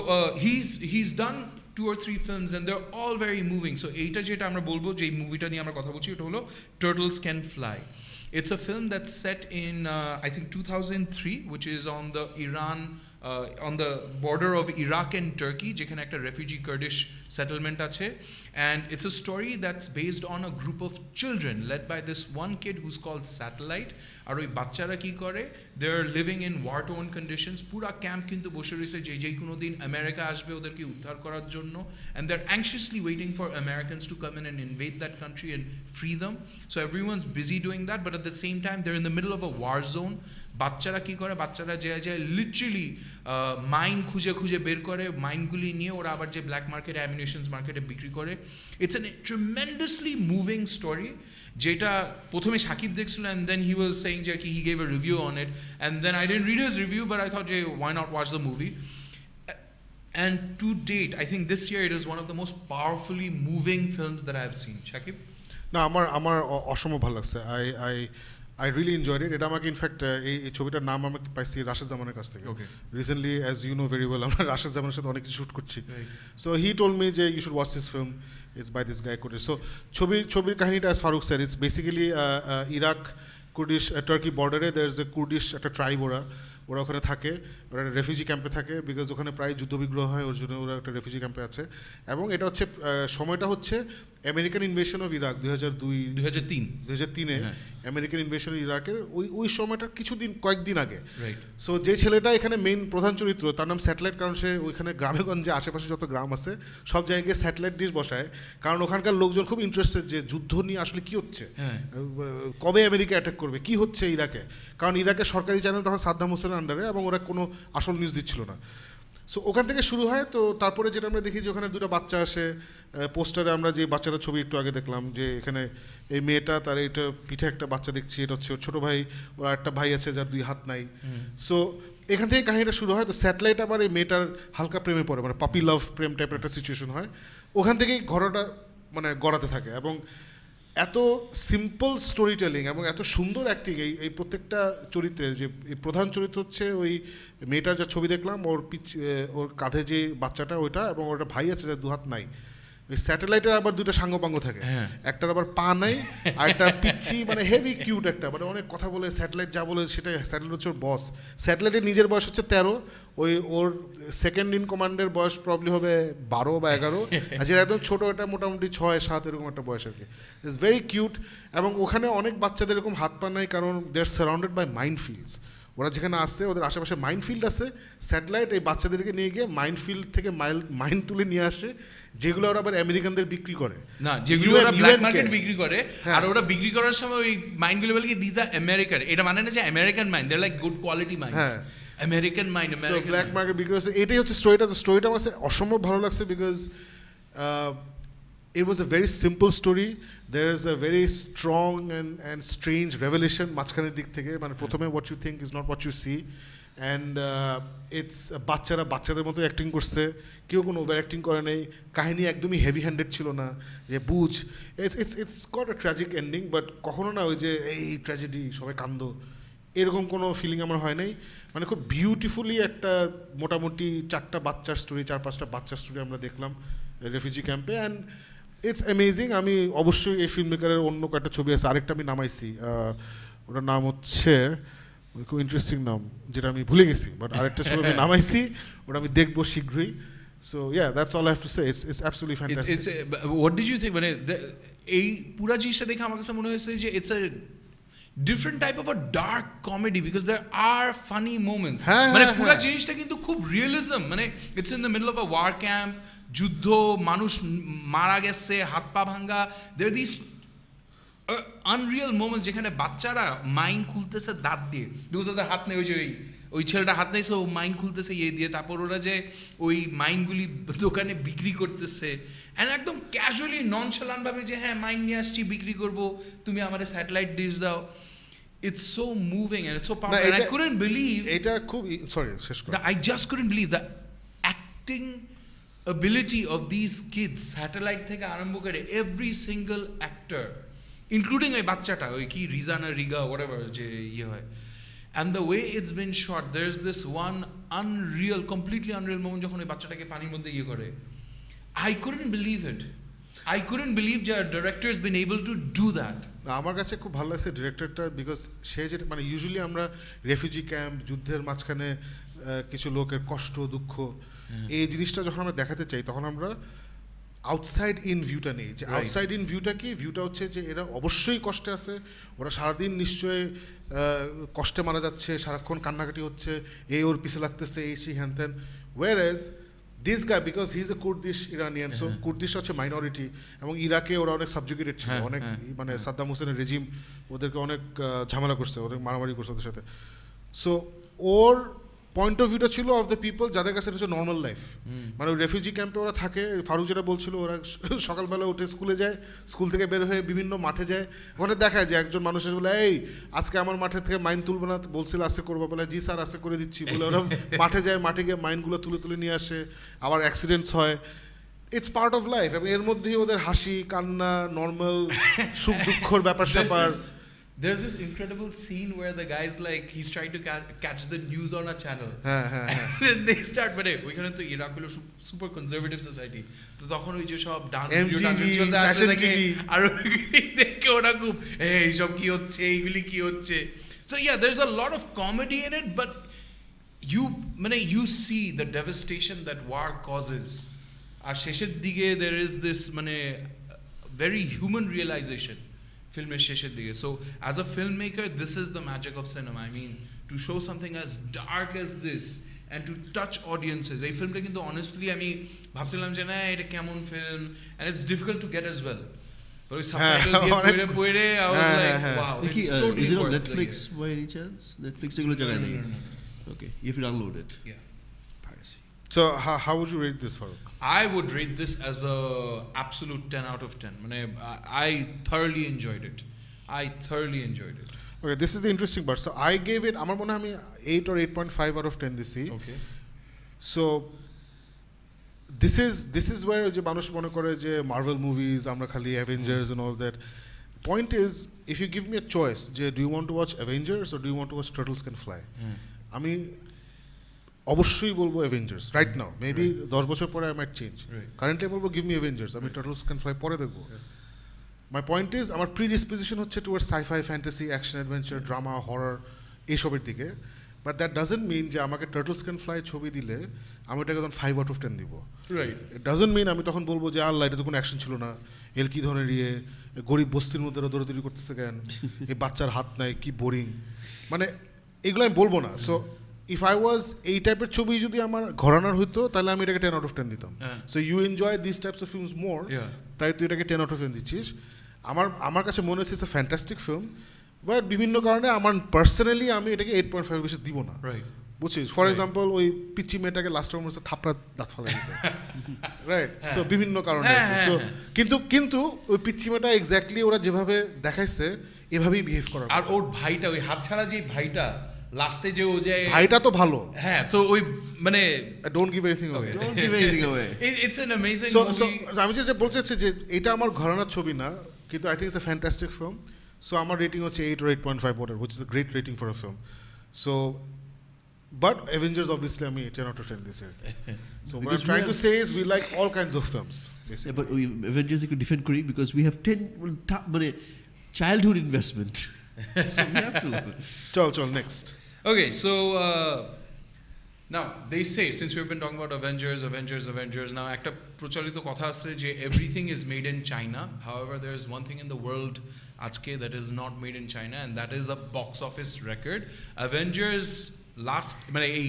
he's done 2 or 3 films and they're all very moving. So এইটা যেটা আমরা বলবো যে এই মুভিটা নিয়ে আমরা কথা বলছি এটা হলো Turtles Can Fly. It's a film that's set in I think 2003, which is on the Iran on the border of Iraq and Turkey, যেখানে একটা refugee Kurdish settlement আছে, and it's a story that's based on a group of children led by this one kid who's called Satellite. আর ওই বাচ্চারা কি করে, they're living in war-torn conditions, পুরা camp কিন্তু বসে রয়েছে যে কোনো দিন আমেরিকা আসবে ওদেরকে উদ্ধার করার জন্য, and they're anxiously waiting for Americans to come in and invade that country and free them. So everyone's busy doing that, but at the same time they're in the middle of a war zone. বাচ্চারা কি করে, বাচ্চারা যায় literally mine খুঁজে খুঁজে বের করে, মাইনগুলি নিয়ে ওরা আবার যে ব্ল্যাক মার্কেট অ্যামিনিশনস মার্কেটে বিক্রি করে। It's an tremendously moving story, যেটা প্রথমে সাকিব দেখছিল, and then he was saying যে কি he gave a review on it, and then I didn't read his review, but I thought যে why not watch the movie. And to date, I think this year it is one of the most powerfully moving films that I have seen. Shakib? না, আমার অসম্ভব ভালো লাগছে। I really enjoyed it. এটা আমাকে in fact এই ছবিটার নাম আমি পাইছি রাশেদ জামানের কাছ থেকে। Recently, as you know very well, আমরা রাশেদ জামানের সাথে অনেক কিছু শুট করছি। সো হি টোল্ড মি যে you should watch this film, it's by this guy Kurdish. So ছবির কাহিনীটা, as Farooq sir, it's basically Iraq Kurdish Turkey বর্ডারে দের ইজ এ কুরডিশ একটা ট্রাইব, ওরা ওখানে থাকে, ওরা একটা রেফিউজি ক্যাম্পে থাকে, বিকজ ওখানে প্রায় যুদ্ধবিগ্রহ হয়, ওর জন্য ওরা একটা রেফিউজি ক্যাম্পে আছে। এবং এটা হচ্ছে সময়টা হচ্ছে আমেরিকান ইনভেশন অফ ইরাক 2003-এ আমেরিকান ইনভেশন ইরাকের ওই সময়টার কয়েকদিন আগে। সো যে ছেলেটা এখানে মেইন প্রধান চরিত্র, তার নাম স্যাটেলাইট, কারণ সে ওইখানে গ্রামেগঞ্জে আশেপাশে যত গ্রাম আছে সব জায়গায় স্যাটেলাইট ডিশ বসায়, কারণ ওখানকার লোকজন খুব ইন্টারেস্টেড যে যুদ্ধ নিয়ে আসলে কি হচ্ছে, কবে আমেরিকা অ্যাটাক করবে, কি হচ্ছে ইরাকে, কারণ ইরাকের সরকারি চ্যানেল তখন সাদ্দাম হোসেনের আন্ডারে, এবং ওরা কোনো আসল নিউজ দিচ্ছিল না। সো ওখান থেকে শুরু হয়। তো তারপরে যেটা আমরা দেখি যে ওখানে দুটো বাচ্চা আসে, পোস্টারে আমরা যে বাচ্চাটার ছবি একটু আগে দেখলাম, যে এখানে এই মেয়েটা, তার এইটা পিঠে একটা বাচ্চা দেখছি, এটা হচ্ছে ওর ছোটো ভাই, ওর একটা ভাই আছে যার 2 হাত নাই। সো এখান থেকে কাহিনীটা শুরু হয়। তো স্যাটেলাইট আবার এই মেয়েটার হালকা প্রেমে পড়ে, মানে পাপি লাভ প্রেম টাইপের একটা সিচুয়েশন হয়, ওখান থেকেই ঘটনাটা মানে গড়াতে থাকে। এবং এত সিম্পল স্টোরি টেলিং এবং এত সুন্দর অ্যাক্টিং এই প্রত্যেকটা চরিত্রের। যে প্রধান চরিত্র হচ্ছে ওই মেয়েটার যা ছবি দেখলাম, ওর কাঁধে যে বাচ্চাটা ওইটা, এবং ওর একটা ভাই আছে যার 2 হাত নাই। ওই স্যাটেলাইটের আবার 2টা সাঙ্গপাঙ্গ থাকে, একটার আবার পা নাই, আর একটা পিচ্ছি, মানে হেভি কিউট একটা, মানে অনেক কথা বলে। স্যাটেলাইট যা বলে সেটাই, স্যাটেলাইট হচ্ছে ওর বস। স্যাটেলাইটের নিজের বয়স হচ্ছে 13, ওর সেকেন্ড ইন কমান্ডের বয়স প্রবলি হবে 12 বা 11, আর যেটা একদম ছোটো এটা মোটামুটি 6-7 এরকম একটা বয়স আর কি। It's very cute. এবং ওখানে অনেক বাচ্চাদের এরকম হাত পা নাই, কারণ they are surrounded by minefields. ওরা যেখানে আসছে ওদের আশেপাশে মাইন্ড ফিল্ড আছে। স্যাটেলাইট এই বাচ্চাদেরকে নিয়ে গিয়ে মাইন্ড ফিল্ড থেকে মাইন্ড তুলে নিয়ে আসে, যেগুলো ওরা আবার আমেরিকানদের বিক্রি করে, না যেগুলো ওরা ব্ল্যাক মার্কেট বিক্রি করে। আর ওরা বিক্রি করার সময় ওই মাইন্ডগুলো বলে কি দিস আর আমেরিকান, এটা মানে না যে American mine, they are like good quality mines, American mine, American black market বিক্রি করছে। এটাই হচ্ছে স্টোরিটা। স্টোরিটা আমার অসম্ভব ভালো লাগছে, because it was a very simple story. There is a very strong and strange revelation মাঝখানের দিক থেকে, মানে প্রথমে what you think is not what you see, and it's বাচ্চাদের মতো অ্যাক্টিং করছে, কেউ কোনো ওভার অ্যাক্টিং করে নেই, কাহিনী একদমই হেভি হ্যান্ডেড ছিল না যে বুঝ। it's got a tragic ending, but কখনো না ওই যে এই ট্র্যাজেডি সবাই কান্দো এরকম কোনো ফিলিং আমার হয় নাই। মানে খুব বিউটিফুলি একটা মোটামুটি 4টা বাচ্চার স্টোরি, 4-5টা বাচ্চার স্টোরি আমরা দেখলাম রেফিউজি ক্যাম্পে, অ্যান্ড ইটস অ্যামেজিং। আমি অবশ্যই এই ফিল্ম মেকারের অন্য কয়েকটা ছবি আছে, আরেকটা আমি নামাইছি, ওটার নাম হচ্ছে, খুব ইন্টারেস্টিং নাম যেটা আমি ভুলে গেছি, বাট আরেকটা ছবি আমি নামাইছি, ওটা আমি দেখবো শীঘ্রই। So yeah, that's all I have to say. It's absolutely fantastic. What did you think? মানে এই পুরা জিনিসটা দেখে আমার কাছে মনে হয়েছে যে it's a different type of a dark comedy, because there are funny moments. মানে পুরা জিনিসটা কিন্তু খুব realism, মানে it's in the middle of a war camp, যুদ্ধ, মানুষ মারা গেছে, হাত পা ভাঙা, there are these unreal moments যেখানে বাচ্চারা মাইন খুলতেছে দাঁত দিয়ে, because ওদের হাত নেই, ওই ছেলেটা হাত নেই, সো মাইন খুলতেছে ইয়ে দিয়ে, তারপর ওরা যে ওই মাইনগুলি দোকানে বিক্রি করতেছে, অ্যান্ড একদম ক্যাজুয়ালি ননশালান্ট ভাবে যে হ্যাঁ মাইন নিয়ে আসছি বিক্রি করবো, তুমি আমাদের স্যাটেলাইট ডিশ দাও। It's so moving and it's so powerful, and I couldn't believe এটা খুব শেষ করো, I just couldn't believe the acting ability of these kids, satellite থেকে আরম্ভ করে every single actor, including ওই বাচ্চাটা, ওই কি রিজানা রিগা whatever যে ইয়ে হয়, and the way it's been shot, there's this one completely unreal moment যখন ওই বাচ্চাটাকে পানির মধ্যে ইয়ে করে, I couldn't believe it. I couldn't believe the director has been able to do that. আমার কাছে খুব ভালো লাগছে ডিরেক্টরটা, বিকজ সে যেটা মানে ইউজুয়ালি আমরা রেফিউজি ক্যাম্প, যুদ্ধের মাঝখানে কিছু লোকের কষ্ট দুঃখ এই জিনিসটা যখন আমরা দেখাতে চাই তখন আমরা আউটসাইড ইন ভিউটা নেই যে আউটসাইড ইন ভিউটা কি ভিউটা হচ্ছে যে এরা অবশ্যই কষ্টে আছে ওরা সারাদিন নিশ্চয়ই কষ্টে মারা যাচ্ছে সারাক্ষণ কান্নাকাটি হচ্ছে এই ওর পিছে লাগতেছে এই সেই হ্যান ত্যান whereas this guy because he is a Kurdish Iranian so Kurdish হচ্ছে মাইনরিটি এবং ইরাকে ওরা অনেক সাবজুগেটেড ছিল অনেক মানে সাদ্দাম হোসেনের রেজিম ওদেরকে অনেক ঝামেলা করছে ওদের মারামারি করছে ওদের সাথে সো ওর পয়েন্ট অফ ভিউটা ছিল অফ দ্য পিপল যাদের কাছে এটা হচ্ছে নর্মাল লাইফ মানে ওই রেফিউজি ক্যাম্পে ওরা থাকে ফারুক যেটা বলছিল ওরা সকালবেলা উঠে স্কুলে যায় স্কুল থেকে বের হয়ে বিভিন্ন মাঠে যায় ওখানে দেখায় যে একজন মানুষ এসে বলে এই আজকে আমার মাঠের থেকে মাইন তুলবো না বলছিল আজকে করবো বলে জি স্যার আজকে করে দিচ্ছি বলে ওরা মাঠে যায় মাঠে গিয়ে মাইনগুলো তুলে তুলে নিয়ে আসে আবার অ্যাক্সিডেন্টস হয় ইটস পার্ট অফ লাইফ এবং এর মধ্যেই ওদের হাসি কান্না নর্মাল সুখ দুঃখর ব্যাপার স্যাপার There's this incredible scene where the guy's like he's trying to catch the news on a channel. And then they start but ওইখানে তো ইরাক হলো সুপার কনজারভেটিভ সোসাইটি তো তখন ওই যে সব ডান্স ভিডিও ফ্যাশন টিভি আর দেখে ওরা খুব এই সব কি হচ্ছে এইগুলি কি হচ্ছে so yeah there's a lot of comedy in it but you see the devastation that war causes আর শেষের দিকে there is this very human realization filmer shesher dige so as a filmmaker this is the magic of cinema I mean to show something as dark as this and to touch audiences ei film ta kintu honestly ami bhabchilam je na eta kemon film and it's difficult to get as well but oy subtitle diye poire I was like wow it's totally is it on Netflix by any chance Netflix egulo jagay nahi okay if you download it yeah so how would you rate this for I would rate this as a absolute 10 out of 10 I thoroughly enjoyed it okay this is the interesting part so I gave it amar mone ami 8 or 8.5 out of 10 disi okay so this is where je manush mone kore je Marvel movies amra khali Avengers and all that point is if you give me a choice je do you want to watch Avengers or do you want to watch Turtles Can Fly ami অবশ্যই বলবো Avengers right now maybe 10 বছর পরে I might change currently বলবো give me Avengers আমি turtles can fly পরে দেখবো my point is আমার predisposition হচ্ছে towards sci fi fantasy action adventure drama horror এইসবের দিকে বাট দ্যাট ডাজন্ট মিন যে আমাকে টার্টলস ক্যান ফ্লাই ছবি দিলে আমি ওটাকে তখন 5 আউট অফ 10 দিব রাইট ইট ডাজন্ট মিন আমি তখন বলবো যে আল্লাহ এটা তো কোনো অ্যাকশন ছিল না এর কি ধরনের গরিব বস্তির মধ্যে দৌড়াদৌড়ি করতেছে কেন এই বাচ্চার হাত নাই কি বোরিং এগুলো আমি বলবো না সো if I was এই টাইপের ছবি যদি আমার ঘরানার হইতো তাহলে আমি এটাকে 10 out of 10 দিতাম so you enjoy these types of films more তাই তুই এটাকে 10 out of 10 দিচ্ছিস আমার কাছে মনে হচ্ছে it's a fantastic film but বিভিন্ন কারণে আমার পার্সোনালি আমি এটাকে 8.5 বেশি দিব না বুঝছিস ফর এক্সাম্পল ওই পিচ্চি মেয়েটাকে লাস্ট টাইম মনে থাপড়া দাঁত ফালাই দিত রাইট সো বিভিন্ন কারণে সো কিন্তু ওই পিচ্চি মেয়েটা এক্স্যাক্টলি ওরা যেভাবে দেখাইছে এভাবেই বিহেভ করার আর ওর ভাইটা ওই হাত ছাড়া যে ভাইটা লাস্টে যে ও যায় ভাইটা তো ভালো হ্যাঁ সো ওই don't give anything away it's an amazing movie আমি যে বলতে চাচ্ছি যে এটা আমার ঘরানার ছবি না কিন্তু I think it's a fantastic film so আমার রেটিং হচ্ছে 8 or 8.5 whatever which is a great rating for a film so but Avengers obviously আমি 10 out of 10 this year so what I'm trying to say is we like all kinds of films basically yeah, but Avengers you could defend Korea because we have 10 childhood investment so we have to chal next okay so now they say since we've been talking about Avengers now ekta prochalito kotha ache je everything is made in China however there is one thing in the world ajke that is not made in China and that is a box office record Avengers last এই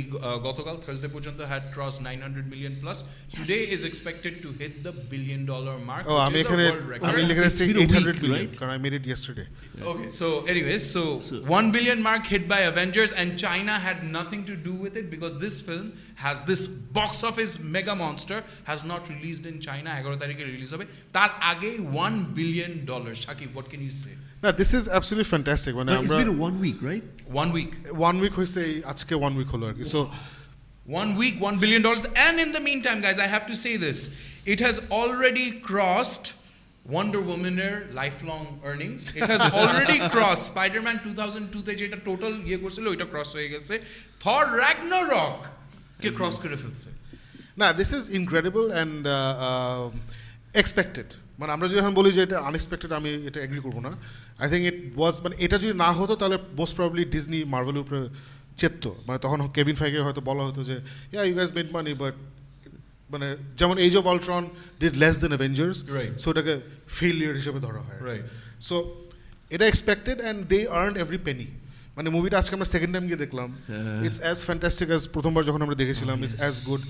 গতকাল Thursday পর্যন্ত had crossed 900 million plus today is expected to hit the $1 billion mark which is a world record আমি লিখে রেখেছি 800 million কারণ I made it yesterday okay so anyways so 1 billion mark hit by Avengers and China had nothing to do with it because this film has this box office mega monster has not released in China 11 তারিখে release হবে তার আগে $1 billion Shakib what can you say no this is absolutely fantastic when it's been 1 week right 1 week হইছে আজকে 1 week হলো আর কি so 1 week $1 billion and in the meantime guys I have to say this it has already crossed Wonder Woman-er lifelong earnings it has already crossed Spider-Man 2002 তে যেটা total করছিল ওইটা cross হয়ে গেছে Thor Ragnarok কে cross করে ফেলছে না this is incredible and expected আমরা যদি এখন বলি যে এটা আনএক্সপেক্টেড আমি এটা এগ্রি করব না আই থিংক ইট ওয়াজ এটা যদি না হতো তাহলে মোস্ট প্রবাবলি ডিজনি মার্ভেলের উপরে চেত, মানে তখন কেভিন ফাইগে হয়তো বলা হতো যে yeah you guys made money, but মানে যেমন age of Ultron did less than Avengers, so ওটাকে ফেইলিয়ার হিসেবে ধরা হয়। সো এটা expected and they earned every penny. মানে মুভিটা আজকে আমরা সেকেন্ড টাইম গিয়ে দেখলাম, ইটস অ্যাজ ফ্যান্টাস্টিক অ্যাজ প্রথমবার যখন আমরা দেখেছিলাম, ইটস অ্যাজ গুড।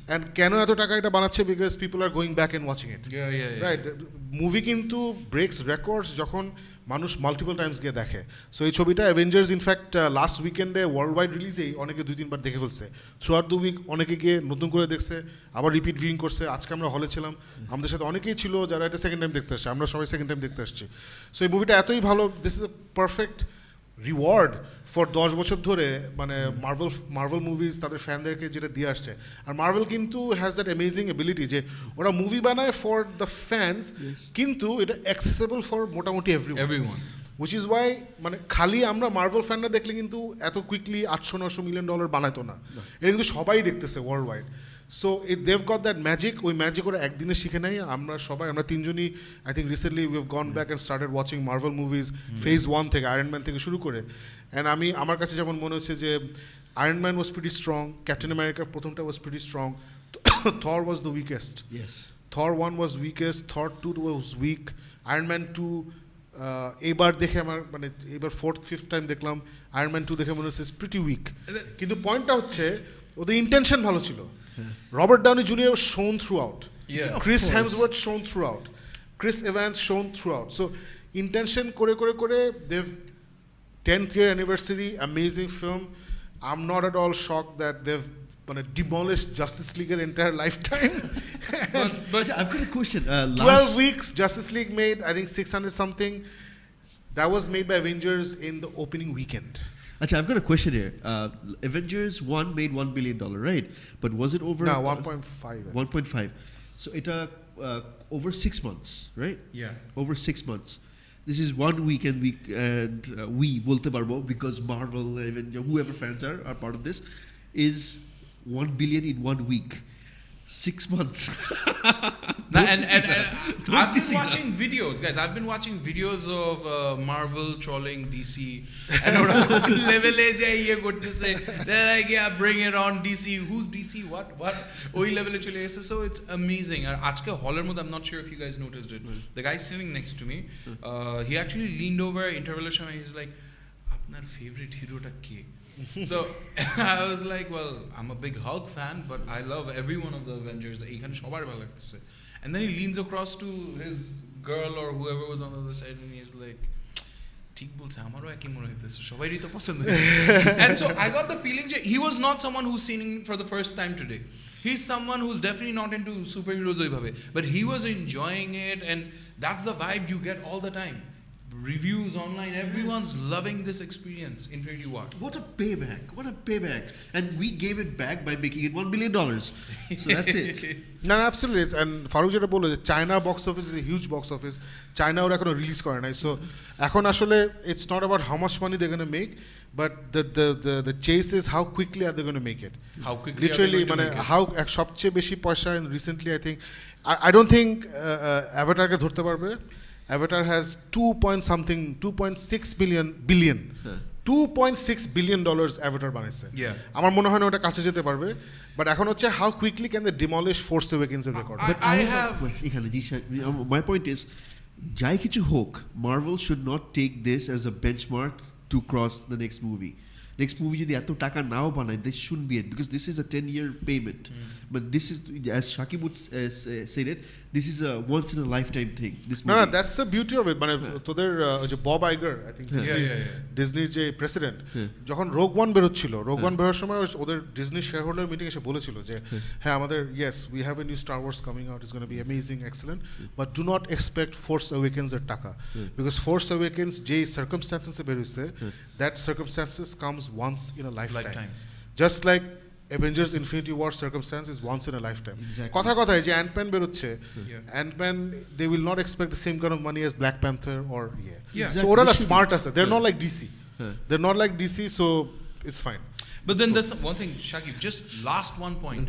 অ্যান্ড কেন এত টাকা এটা বানাচ্ছে? Because people are going back and watching it, right? Movie কিন্তু ব্রেকস রেকর্ডস যখন মানুষ মাল্টিপল টাইমস গিয়ে দেখে। সো এই ছবিটা অ্যাভেঞ্জার্স ইনফ্যাক্ট লাস্ট উইকেন্ডে ওয়ার্ল্ড ওয়াইড রিলিজেই অনেকে 2-3 বার দেখে ফেলছে। থ্রু আউট দ্য উইক অনেকে গিয়ে নতুন করে দেখছে, আবার রিপিট ভিউইং করছে। আজকে আমরা হলে ছিলাম, আমাদের সাথে অনেকেই ছিল যারা এটা সেকেন্ড টাইম দেখতে আসছে, আমরা সবাই সেকেন্ড টাইম দেখতে আসছি। সো এই মুভিটা এতই ভালো, this is a perfect reward for 10 বছর ধরে মানে মার্ভেল মুভিজ তাদের ফ্যানদেরকে যেটা দিয়ে আসছে। আর মার্ভেল কিন্তু হ্যাজ দ্যাট অ্যামেজিং এবিলিটি যে ওরা মুভি বানায় ফর দ্য ফ্যানস, কিন্তু এটা অ্যাক্সেসেবল ফর মোটামুটি এভরিওয়ান, which is why মানে খালি আমরা মার্ভেল ফ্যানরা দেখলে কিন্তু এত কুইকলি $800-900 মিলিয়ন বানাইতো না, এটা কিন্তু সবাই দেখতেছে world wide. So they've goat that magic, ওই ম্যাজিক ওরা একদিনে শিখে নেয়। আমরা তিনজনই I think recently we have gone back and started watching Marvel movies phase 1 থেকে, আয়রন ম্যান থেকে শুরু করে। অ্যান্ড আমার কাছে যেমন মনে হচ্ছে যে Iron Man was pretty strong, Captain আমেরিকার প্রথমটা was pretty strong, Thor was the weakest, Thor 1 was weakest, Thor 2 was weak, Iron Man 2 এইবার দেখে আমার মানে এইবার 4th-5th টাইম দেখলাম, আয়রন ম্যান 2 দেখে মনে হচ্ছে প্রিটি উইক। কিন্তু পয়েন্টটা হচ্ছে ওদের ইন্টেনশন ভালো ছিল। রবার্ট ডাউনি জুনিয়র শোন থ্রু আউট, ক্রিস হেমসওয়ার্থ শোন থ্রু আউট, ক্রিস এভান্স শোন থ্রু আউট। সো ইন্টেনশন করে করে করে they've 10th year anniversary, amazing film. I'm not at all shocked that they've demolished Justice League's entire lifetime. but I've got a question. 12 weeks, Justice League made, I think 600 something. That was made by Avengers in the opening weekend. Achha, I've got a question here. Avengers 1 made $1 billion, right? But was it over? No, 1.5. 1.5. So it over 6 months, right? Yeah. Over 6 months. This is 1 week and we bolte parbo because Marvel, Avengers, whoever fans are part of this, is $1 billion in 1 week. 6 months. and I've been watching videos, guys. I've been watching videos of Marvel trolling DC, and ora level e jai ye kortese. They're like, yeah, bring it on DC. Who's DC? What? Oi level e chole ese. So it's amazing. And ajke holler mod, I'm not sure if you guys noticed it. The guy sitting next to me, he actually leaned over interval e shomoy. He's like, apnar favorite hero ta ke? So I was like, well, I'm a big Hulk fan, but I love every one of the Avengers. And then he leans across to his girl or whoever was on the other side, and he's like, and so I got the feeling that he was not someone who's seen him for the first time today. He's someone who's definitely not into superheroes, but he was enjoying it, and that's the vibe you get all the time. Reviews online, everyone's loving this experience. Infinity War. What a payback. And we gave it back by making it $1 billion. So that's it. No, absolutely. And Farooq jeta bolo je China box office is a huge box office. China ora ekhon release kore nai. So ekhon ashole it's not about how much money they're going to make, but the chase is how quickly are they going to make it. How quickly literally are they going to make it? how সবচেয়ে বেশি পয়সা, and recently I think I don't think Avatar ke dhorte parbe. Avatar has 2.6 billion $2.6 billion Avatar বানাইছে। আমার মনে হয় না ওটা কাছে যেতে পারবে, বাট এখন হচ্ছে how quickly can they demolish Force Awakens এর record. But I have my point is যাই কিছু হোক, Marvel should not take this as a benchmark to cross the next movie. Next movie যদি এত টাকা নাও বানায়, this shouldn't be it, because this is a 10-year payment. But this is, as Shakib would said it, this is a once in a lifetime thing. This movie. No, that's the beauty of it. মানে তোদের যে Bob Iger, I think ডিজনির যে president, যখন রোগ one বেরোচ্ছিল, রোগ one বেরোর সময় ওদের Disney share holder meeting এসে বলেছিল যে হ্যাঁ আমাদের yes we have a new Star Wars coming out, it's going to be amazing, excellent, but do not expect Force Awakens এর টাকা, because Force Awakens যে circumstances A বেরোইছে, that circumstances comes once in a lifetime. Just like Avengers Infinity War circumstance is once in a lifetime. কথা যে Ant-Man বেরোচ্ছে, Ant-Man they will not expect the same kind of money as Black Panther or so ওরা smart আছে, they're not like DC. They're not like DC, so it's fine. But then there's one thing, Shakib, just last one point.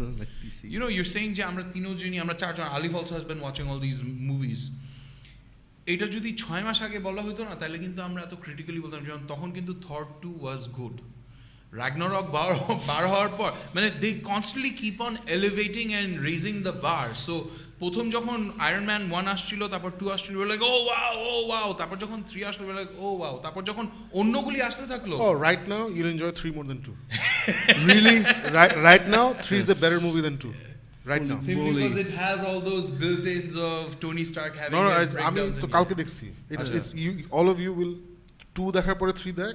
You know, you're saying je amra tino joni amra char jon, Alif also has been watching all these movies. এটা যদি 6 মাস আগে বলা হতো না, তাহলে কিন্তু আমরা এত ক্রিটিক্যালি বলতাম, তখন কিন্তু Thor 2 was good, Ragnarok bar হওয়ার পর মানে they constantly keep on elevating and raising the bar. So প্রথম যখন আয়রন ম্যান 1 আসছিল তারপর 2 আসছিল we're like oh wow তারপর যখন 3 আসলো we're like oh wow তারপর যখন অন্যগুলি আসতে থাকলো right now you'll enjoy 3 more than 2 really right now 3 is a better movie than 2 right now simply because it has all those built-ins of Tony Stark having his আমি তো কালকে দেখছি it's you all of you will 2 দেখার পরে 3 দেখ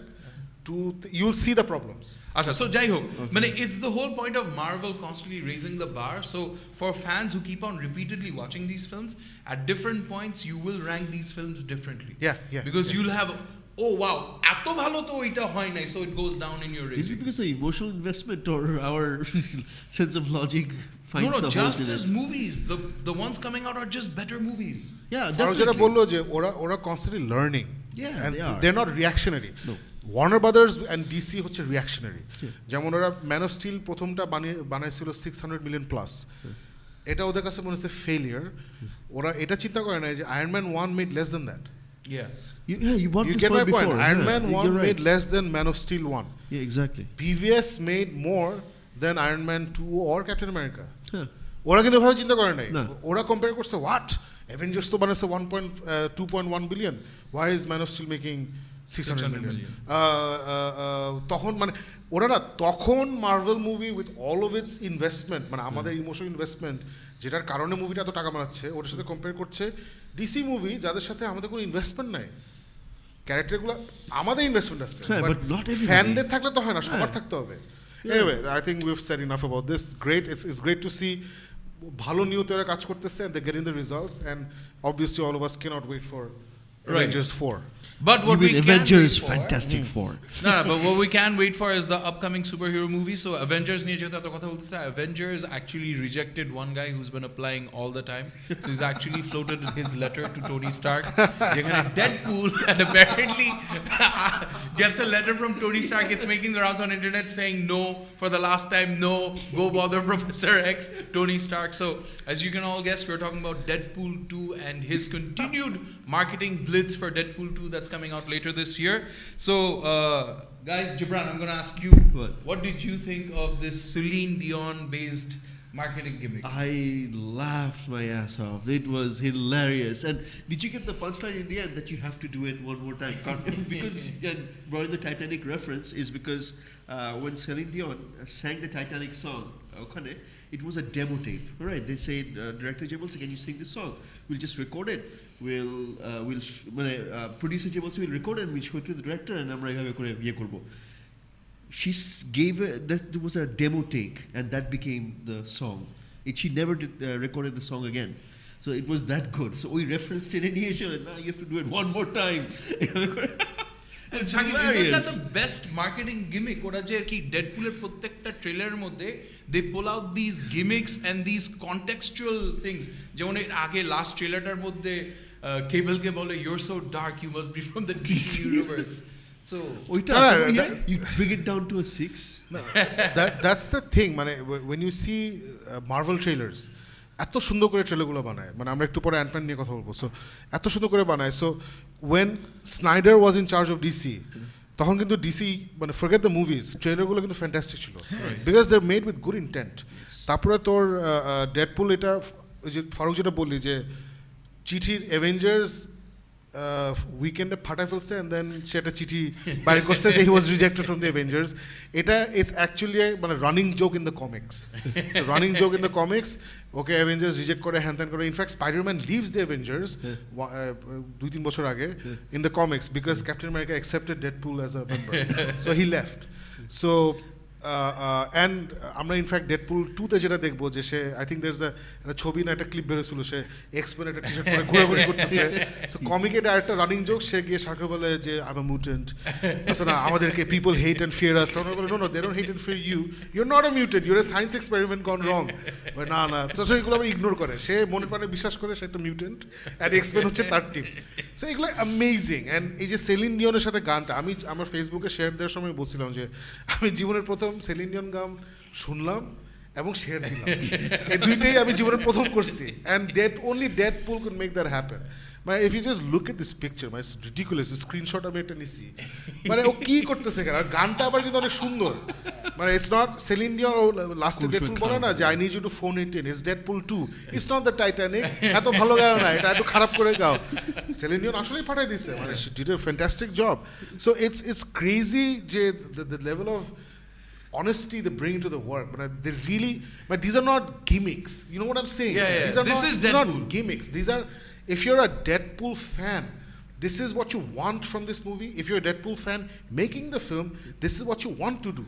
you'll see the problems. Asha, so jai ho, mane it's the whole point of Marvel constantly raising the bar. So for fans who keep on repeatedly watching these films, at different points you will rank these films differently. Because you'll have oh wow, eto bhalo to oita hoy nai, so it goes down in your rating. Is it because of emotional investment or our sense of logic finds the holes in it? Just as movies, the ones coming out are just better movies. Yeah, definitely. যেটা বললো যে ওরা constantly learning. Yeah, and they are. they're not reactionary. No. Warner Brothers and DC হচ্ছে reactionary. যেমন ওরা man of steel প্রথমটা বানাইছিল 600 million plus এটা ওদের কাছে মনে হচ্ছে ফেলিয়ার ওরা এটা চিন্তা করে না যে Iron man 1 made less than that. You bought this get my before. point. Iron Man 1 made less than Man of Steel 1. Yeah, exactly. PVS made more than Iron Man 2 or Captain America. ওরা কিন্তু ভাবে চিন্তা করে নাই ওরা compare করছে what Avengers তো বানাইছে 2.1 billion why is Man of Steel making 600 million তখন মানে ওরা না তখন Marvel movie with all of its investment মানে আমাদের ইমোশনাল ইনভেস্টমেন্ট যেটার কারণে মুভিটা এত টাকা বানাচ্ছে ওটার সাথে কম্পেয়ার করছে ডিসি মুভি যাদের সাথে আমাদের কোনো ইনভেস্টমেন্ট নাই ক্যারেক্টারগুলো আমাদের ইনভেস্টমেন্ট আছে বাট ফ্যানদের থাকলে তো হয় না সবার থাকতে হবে anyway I think we've said enough about this great it's great to see ভালো নিয়তে ওরা কাজ করতেছে and they're getting the results and obviously all of us cannot wait for Avengers 4. But what we Avengers can wait for, Fantastic Four. No, but what we can wait for is the upcoming superhero movie. So Avengers niye jeta to kotha bolteche Avengers actually rejected one guy who's been applying all the time. So he's actually floated his letter to Tony Stark. Jekhane Deadpool and apparently gets a letter from Tony Stark. It's making the rounds on internet saying no for the last time, no, go bother Professor X, Tony Stark. So as you can all guess, we're talking about Deadpool 2 and his continued marketing blitz for Deadpool 2 that's coming out later this year. So guys, Gibran, I'm going to ask you, what did you think of this Celine Dion based marketing gimmick? I laughed my ass off. It was hilarious. And did you get the punchline in the end that you have to do it one more time? Because brought the Titanic reference is because when Celine Dion sang the Titanic song, it was a demo tape. All right, they said, director Jay said, can you sing this song? We'll just record it. Producer Jay will record it and we'll show it to the director and I'm like, she gave that there was a demo take and that became the song. She never recorded the song again. So it was that good. So we referenced it in here and now you have to do it one more time. It's isn't that the best marketing gimmick? Ora je ki Deadpool er prottekta trailer er moddhe they pull out these gimmicks and these contextual things. Jemon er age last trailer tar moddhe Cable ke bole you're so dark you must be from the DC universe. So you bring it down to a 6. That's the thing মানে when you see Marvel trailers এত সুন্দর করে ট্রেলারগুলো বানায় মানে আমরা একটু পরে Ant Man নিয়ে কথা বলবো সো এত সুন্দর করে বানায় so when Snyder was in charge of DC তখন কিন্তু DC মানে forget the movies ট্রেলারগুলো কিন্তু ফ্যান্টাস্টিক ছিল because they're made with good intent তারপরে তোর ডেডপুল এটা ওই যে ফারুক যেটা বললি যে চিঠির অ্যাভেঞ্জার্স উইকেন্ডে ফাটাই ফেলছে and then সে একটা চিঠি বাইর করছে যে he was rejected from the Avengers এটা it's actually মানে running joke in the comics so running joke in the comics okay Avengers reject করে হ্যান ত্যান করে in fact Spider-Man leaves the Avengers 2-3 বছর আগে in the comics because Captain America accepted Deadpool as a member so he left so and আমরা in fact Deadpool 2 তে যেটা দেখবো যে say I think there is একটা ছবি না একটা ক্লিপ বের হয়েছিল সে এক্সপেন একটা টি-শার্ট পরে ঘোরাঘুরি করতেছে সো কমিকে এটা একটা রানিং জোক সে গিয়ে শার্কে বলে যে আই এম আ মিউট্যান্ট আচ্ছা না আমাদেরকে people hate and fear us no they don't hate and fear you you are not a mutant you are a science experiment gone wrong না না তো সেগুলো আবার ইগনোর করে সে মনে প্রাণে বিশ্বাস করে সে একটা মিউট্যান্ট এন্ড এক্সপেন হচ্ছে তার টিম সো এগুলো অ্যামেজিং এন্ড এই যে সেলিন ডিয়নের সাথে গানটা আমি আমার ফেসবুকে শেয়ার দেওয়ার সময় বলছিলাম যে আমি জীবনের প্রথম সেলিন ডিয়ন গান শুনলাম এবং শেয়ার দিলাম এই দুইটাই আমি জীবনে প্রথম করছি and that only Deadpool could make that happen if you just look at this picture, it's ridiculous. The screenshot আমি একটা নিছি মানে ও কি করতেছে কেন আর গানটা আবার কিন্তু অনেক সুন্দর মানে it's not Celine Dion লাস্টে Deadpool বলে না যে I need you to phone it in, it's Deadpool 2, it's not the Titanic, এত ভালো গাও না এটা একটু খারাপ করে গাও Celine Dion আসলেই পাঠাই দিছে মানে she did a fantastic job. So it's crazy যে the level of honesty they bring to the work, but they really, but these are not gimmicks. You know what I'm saying? Yeah. These is not Deadpool. gimmicks. These are, if you're a Deadpool fan, this is what you want from this movie. If you're a Deadpool fan making the film, this is what you want to do.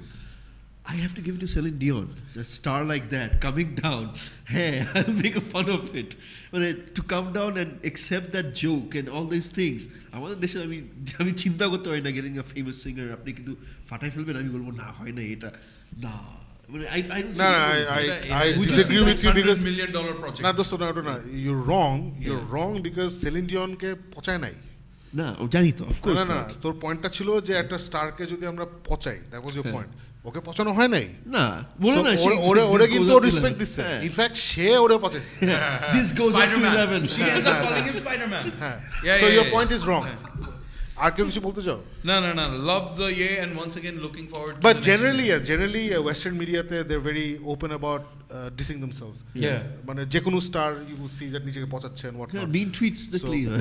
I have to give it to Celine Dion. A star like that coming down, hey, I'll make a fun of it. But to come down and accept that joke and all these things, আমাদের দেশে আমি চিন্তা করতে পারি না getting a famous singer আপনি কিন্তু ফাটাই ফেলবেন আমি বলবো না হয় না এটা না মানে I don't I disagree with you because $100 million project. না দোস্ত না you're wrong because Celine Dion কে পচায় নাই না ও জানি তো of course না তোর পয়েন্টটা ছিল যে একটা স্টারকে যদি আমরা পচাই that was your point. ওকে পছানো হয় নাই না বলো না ওরে কিন্তু রেসপেক্ট দিচ্ছে ইনফ্যাক্ট সে ওরে পচাইছে this goes up to 11 she ends up calling him Spider-Man. So your point is wrong. আর কেউ কিছু বলতে চাও No, love the and once again looking forward to but generally western media they're very open about dissing themselves মানে যে কোনো star you will see that নিজেকে পচাচ্ছে and what not mean tweets the clear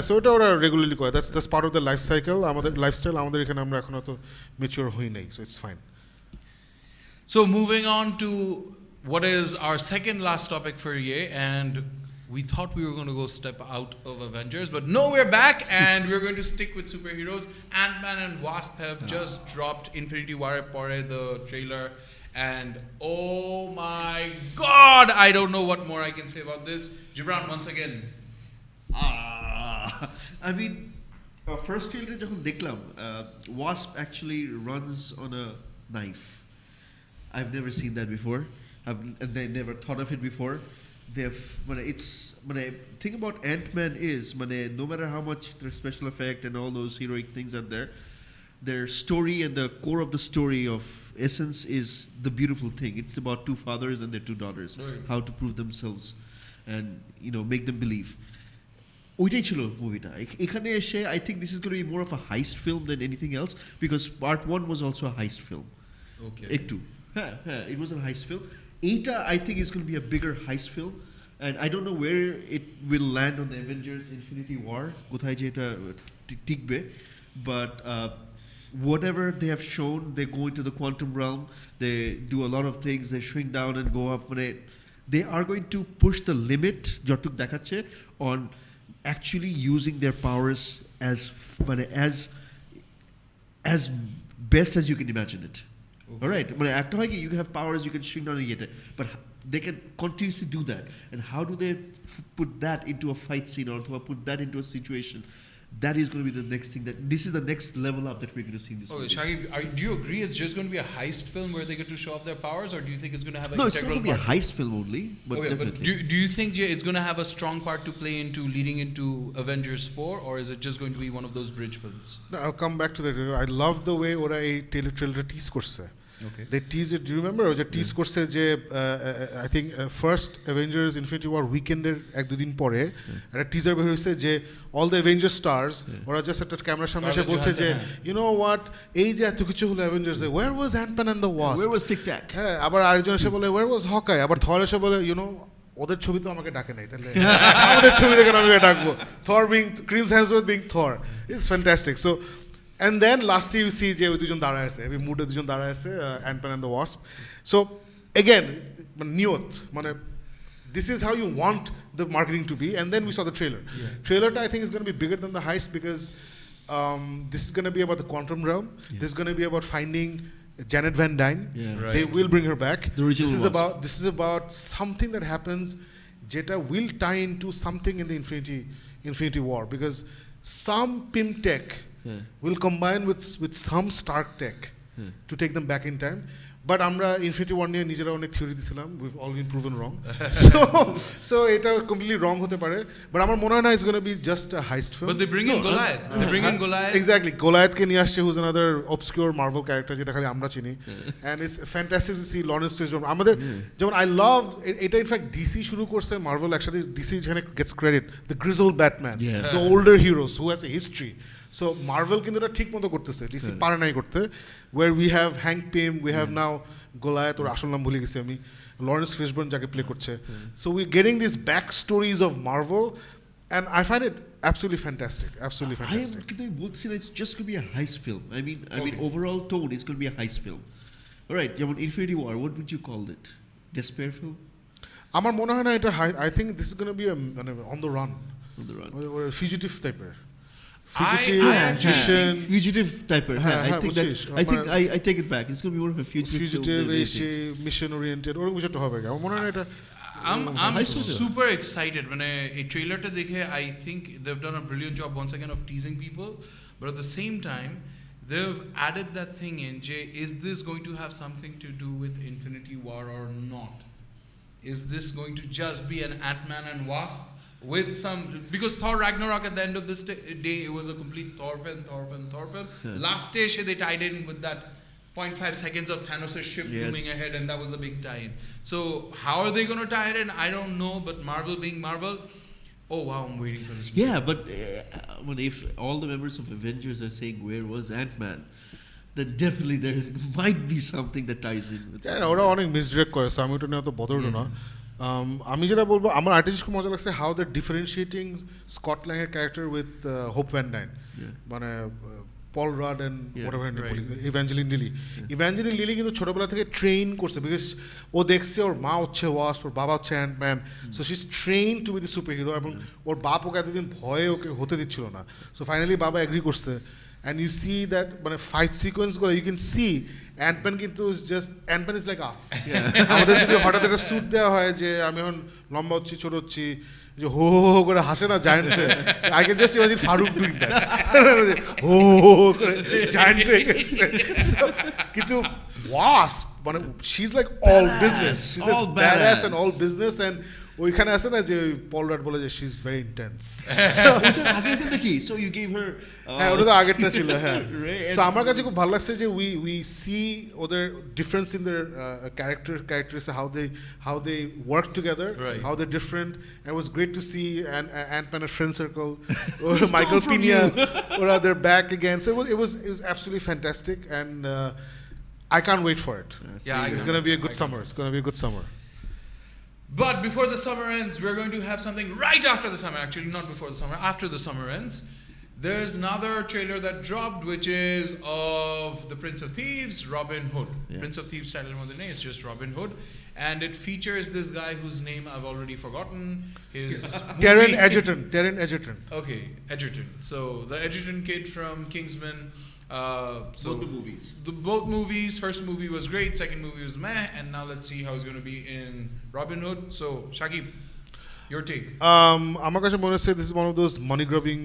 so এটা ওরা regularly করে that's part of the life cycle আমাদের lifestyle আমাদের এখানে আমরা এখনো তো ম্যাচিউর হই নাই so it's fine. So moving on to what is our second last topic for Ye, and we thought we were going to go step out of Avengers, but no, we're back and we're going to stick with superheroes. Ant-Man and Wasp have just dropped Infinity War Pore, the trailer, and oh my god, I don't know what more I can say about this. Gibran, once again. I mean, first trailer যখন দেখলাম Wasp actually runs on a knife. I've never seen that before. I never thought of it before. The thing about Ant-Man is no matter how much their special effect and all those heroic things are there, their story and the core of the story of essence is the beautiful thing. It's about two fathers and their two daughters, how to prove themselves and make them believe. ওইটাই ছিল মুভিটা এখানে এসে I think this is going to be more of a heist film than anything else because part 1 was also a heist film. Okay. Ektu. It was a heist film. Eta, I think, is going to be a bigger heist film, and I don't know where it will land on the Avengers Infinity War. Kothai je eta tikbe, but whatever they have shown, they go into the quantum realm. They do a lot of things. They shrink down and go up. They are going to push the limit. Jotuk dekache on actually using their powers as best as you can imagine it. All right, you have powers, you can shrink down and get it, but they can continuously do that. And how do they put that into a fight scene or put that into a situation? That is going to be the next thing. This is the next level up that we're going to see in this movie. Shaggy, do you agree it's just going to be a heist film where they get to show off their powers, or do you think it's going to have No, it's not going to be a heist film only, but definitely. But do you think it's going to have a strong part to play into leading into Avengers 4, or is it just going to be one of those bridge films? No, I'll come back to that. I love the way ওরা এই trailer tease করছে. Okay. They teased it. Do you remember? যে tease করছে যে I think first Avengers Infinity War weekender এক দুদিন পরে একটা teaser বের হইছে যে all the Avengers stars ওরা just একটা ক্যামেরার সামনে এসে বলছে যে you know what এই যে এত কিছু হলো Avengers where was Ant-Man and the Wasp? Where was Tic Tac? হ্যাঁ আবার আরেকজন এসে বলে where was Hawkeye? আবার থর এসে বলে ওদের ছবি তো আমাকে ডাকে নাই তাহলে আমাদের ছবি দেখে আমাকে ডাকবো Thor being Chris Hemsworth being Thor. It's fantastic. So and then lastly you see যে ওই দুজন দাঁড়ায় আছে এই মুডে দুজন দাঁড়ায় আছে Ant-Man and the Wasp. So again নিয়ত this is how you want the marketing to be, and then we saw the trailer. Trailer I think is going to be bigger than the heist because this is going to be about the quantum realm. This is going to be about finding Janet Van Dyne. Right. They will bring her back. This is about something that happens jeta will tie into something in the Infinity War because some Pym tech will combine with some Stark tech to take them back in time. But আমরা infinity war নিয়ে নিজেরা অনেক theory দিছিলাম, we've all been proven wrong. So এটা completely wrong হতে পারে, but আমার মনে হয় না it's gonna be just a heist film. But they bring in Goliath. They bring in Goliath. Exactly, গোলায়েথকে নিয়ে আসছে, whose another obscure Marvel character যেটা খালি আমরা চিনি, and it's fantastic to see Laurence Fishburne. আমাদের যেমন আই লাভ এটা, ইনফ্যাক্ট ডিসি শুরু করছে, মার্ভেল একসাথে, ডিসি যেখানে gets credit, the grizzled Batman, the older heroes who has a history. So Marvel কিন্তু এটা ঠিক মতো করতেছে, ডিসি পারে নাই করতে। Where we have Hank Pym, we have now Goliath, ওর আসল নাম ভুলে গেছি আমি, লরেন্স ফিশবার্ন যাকে প্লে করছে। So we getting this back stories of Marvel, and I find it absolutely fantastic, absolutely fantastic. I would say it's just going to be a heist film. I mean, overall tone, it's going to be a heist film. All right, Infinity War, what would you call it? Despair film? আমার মনে হয় না এটা, I think this is going to be a on the run, or a fugitive type. Fugitive type. I take it back. It's going to be more of a fugitive mission oriented, or which to হবে আমার মনে হয় না এটা। I'm super excited when a trailer to dekhe. I think they've done a brilliant job once again of teasing people, but at the same time they've added that thing in, is this going to have something to do with Infinity War or not? Is this going to just be an Ant-Man and Wasp with some, because Thor Ragnarok at the end of this day it was a complete Thor film. Last day they tied in with that 0.5 seconds of Thanos' ship looming ahead, and that was the big tie-in. So how are they going to tie it in? I don't know, but Marvel being Marvel, oh wow, I'm waiting for this movie. Yeah, but if all the members of Avengers are saying where was Ant-Man, then definitely there might be something that ties in with that. ওরা অনেক মিসডিরেক্ট করে, আমি ওটা নিয়ে তো বদল না। আমি যেটা বলবো, আমার আর্টিস্ট খুব মজা লাগছে হাউ দ্য ডিফারেন্সিয়েটিং স্কট ল্যাংয়ের character with Hope Van Dyne, মানে Paul Rudd and Evangeline Lilly কিন্তু ছোটবেলা থেকে ট্রেন করছে, বিকজ ও দেখছে ওর মা হচ্ছে ওয়াস্প, ওর বাবা হচ্ছে Ant Man, so she is train to be the super hero, এবং ওর বাপ ওকে এতদিন ভয়ে ওকে হতে দিচ্ছিল না, সো ফাইনালি বাবা এগ্রি করছে। অ্যান্ড ইউ সি দ্যাট, মানে ফাইট সিকোয়েন্সগুলো ইউ ক্যান সি অ্যান্টম্যান কিন্তু অ্যান্টম্যান ইজ লাইক আস। আমাদের যদি হঠাৎ একটা স্যুট দেওয়া হয় যে আমি এখন লম্বা হচ্ছি, ছোট হচ্ছি, যে হো হো করে হাসে না giant, I can just imagine Farooq doing that, হো হো করে জায়ান্ট হয়ে গেছে। কিন্তু ওয়াস্প মানে she is like all business, she is badass and all business, and ওইখানে আছে না যে পল রাড বলে যে she is very intense. So you give her, হ্যাঁ ওটা তো আগেরটা ছিল, হ্যাঁ। সো আমার কাছে খুব ভালো লাগছে যে উই সি ওদের difference in there characters, how they work together, how they're different. It was great to see Ant-Man's friend circle, or Michael Pena, or they're back again. So it was absolutely fantastic, and I can't wait for it. It's going to be a good summer. It's going to be a good summer. But before the summer ends, we're going to have something right after the summer. Actually, not before the summer, after the summer ends. There's another trailer that dropped, which is of the Prince of Thieves, Robin Hood. Prince of Thieves title of the name is just Robin Hood. And it features this guy whose name I've already forgotten. Taron Egerton. Okay, Egerton. So the Egerton kid from Kingsman. Both the movies. Both movies. First movie was great. Second movie was meh. And now let's see how he's going to be in Robin Hood. So Shakib, your take. আমার কাছে মনে হচ্ছে this is one of those money grubbing.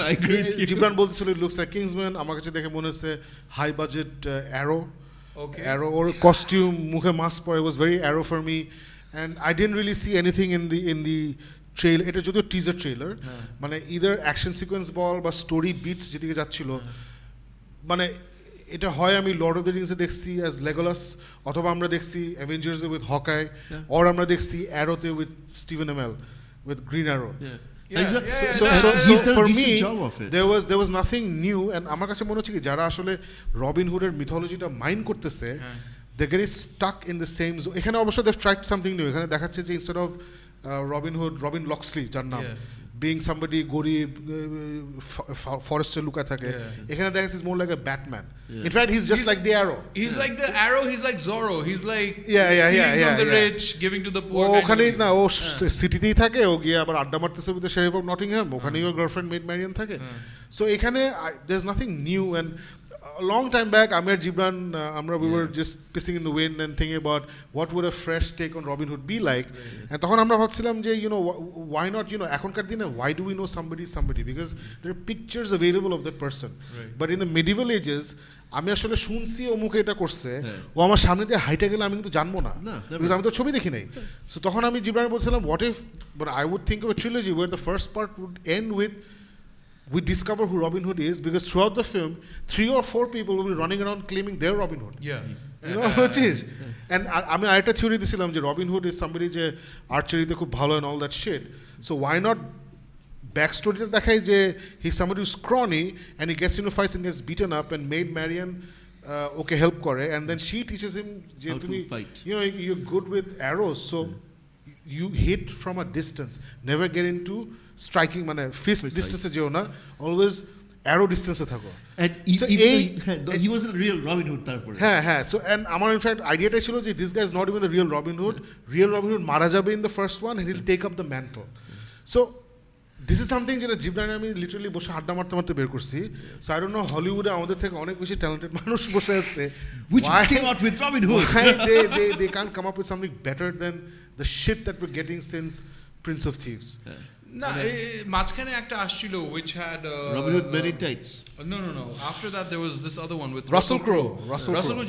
I agree with you. Jibran বলতেছিল it looks like Kingsman. আমার কাছে দেখে মনে হচ্ছে high budget Arrow. Okay. Arrow or costume, মুখে মাস্ক পরে, was very Arrow for me, and I didn't really see anything in the trailer. এটা যদিও টিজার ট্রেলার, মানে ইদার অ্যাকশন সিকোয়েন্স বল বা স্টোরি বিটস যেদিকে যাচ্ছিল, মানে এটা হয় আমি লর্ড অফ দ্য রিংসে দেখছি অ্যাজ লেগোলাস, অথবা আমরা দেখছি অ্যাভেঞ্জার্সে উইথ হকাই, অর আমরা দেখছি অ্যারোতে with Stephen Amell with Green Arrow. So for me there was nothing new, and আমার কাছে মনে হচ্ছে কি যারা আসলে রবিন হুডের মিথোলজিটা মাইন্ড করতেছে, they're getting stuck in the same zone. এখানে অবশ্য they've tried something new. এখানে দেখাচ্ছে যে instead of Robin Locksley যার নাম, being somebody গরিব ফরেস্টে লুকায় থাকে, এখানে দেখাচ্ছে is more like a Batman. In fact he's just like the Arrow. He's like the Arrow, he's like Zorro, he's like stealing from the rich, giving to the poor. ওখানেই না, ও সিটিতেই থাকে, ও গিয়ে আবার আড্ডা মারতেছে with the sheriff of Nottingham, ওখানেই ওর girlfriend made ম্যারিয়ান থাকে। So এখানে there's nothing new, and a long time back, Amir Gibran, we were just pissing in the wind and thinking about what would a fresh take on Robin Hood be like. And তখন আমরা ভাবছিলাম যে why not, এখনকার দিনে why do we know somebody because there are pictures available of that person. But in the medieval ages, আমি আসলে শুনছি ও মুখে এটা করছে, ও আমার সামনে দিয়ে হাইটে গেলে আমি কিন্তু জানবো না, because আমি তো ছবি দেখি নাই. So তখন আমি জিবরানকে বলছিলাম what if, but I would think of a trilogy where the first part would end with we discover who Robin Hood is, because throughout the film 3 or 4 people will be running around claiming they're Robin Hood. Which is, and আমি আরেকটা theory দিছিলাম যে Robin Hood is somebody যে আর্চারিতে খুব ভালো and all that shit. So why not backstory দেখাই যে he's somebody who's scrawny and he gets into fights and gets beaten up and Maid Marian okay help করে, and then she teaches him যে তুমি you're good with arrows, so you hit from a distance, never get into striking, মানে fist distance এ যেও না, always arrow distance এ থাকো. And he wasn't a real Robin Hood তারপরে. হ্যাঁ, so and আমার in fact আইডিয়াটা ছিল যে this guy is not even the real Robin Hood. Real Robin Hood মারা যাবে in the first one and he'll take up the mantle. So this is something যেটা জিবরানে আমি লিটারালি বসে আড্ডা মারতে বের করছি. So I don't know, হলিউডে আমাদের থেকে অনেক বেশি ট্যালেন্টেড মানুষ বসে আছে, which came out with Robin Hood. Why they can't come up with something better than the shit that we're getting since Prince of Thieves. না, মাঝখানে একটা আসছিল which had Robin Hood Men in Tights. No. After that there was this other one with Russell Crowe.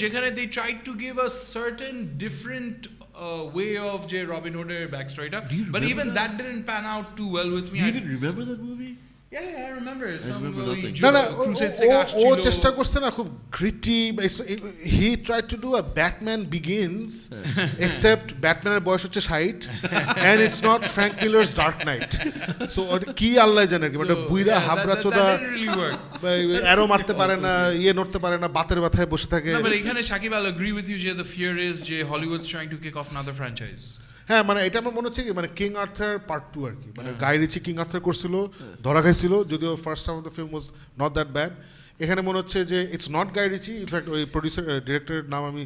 যেখানে they tried to give a certain different way of J. Robin Hood backstory, but even that didn't pan out too well with me. Do you even remember that movie? Yeah, I remember it. না ও চেষ্টা করছে না খুব gritty. He tried to do a Batman Begins except Batman-এর বয়স হচ্ছে 60 and it's not Frank Miller's Dark Knight. So কি আল্লাহ জানে কি, মানে বুইরা হাবরা চোদা অ্যারো মারতে পারে না, নড়তে পারে না, বাতের ব্যথায় বসে থাকে. No, but এখানে Shakib, I'll agree with you যে the fear is যে Hollywood's trying to kick off another franchise. হ্যাঁ, মানে এটা আমার মনে হচ্ছে কি, মানে কিং আর্থার পার্ট 2 আর কি, মানে গাই রিচি কিং আর্থার করছিল, ধরা খাইছিল, যদিও first half of the film was not that bad. এখানে মনে হচ্ছে যে it's not Guy Ritchie, in fact ওই প্রডিউসার ডিরেক্টরের নাম আমি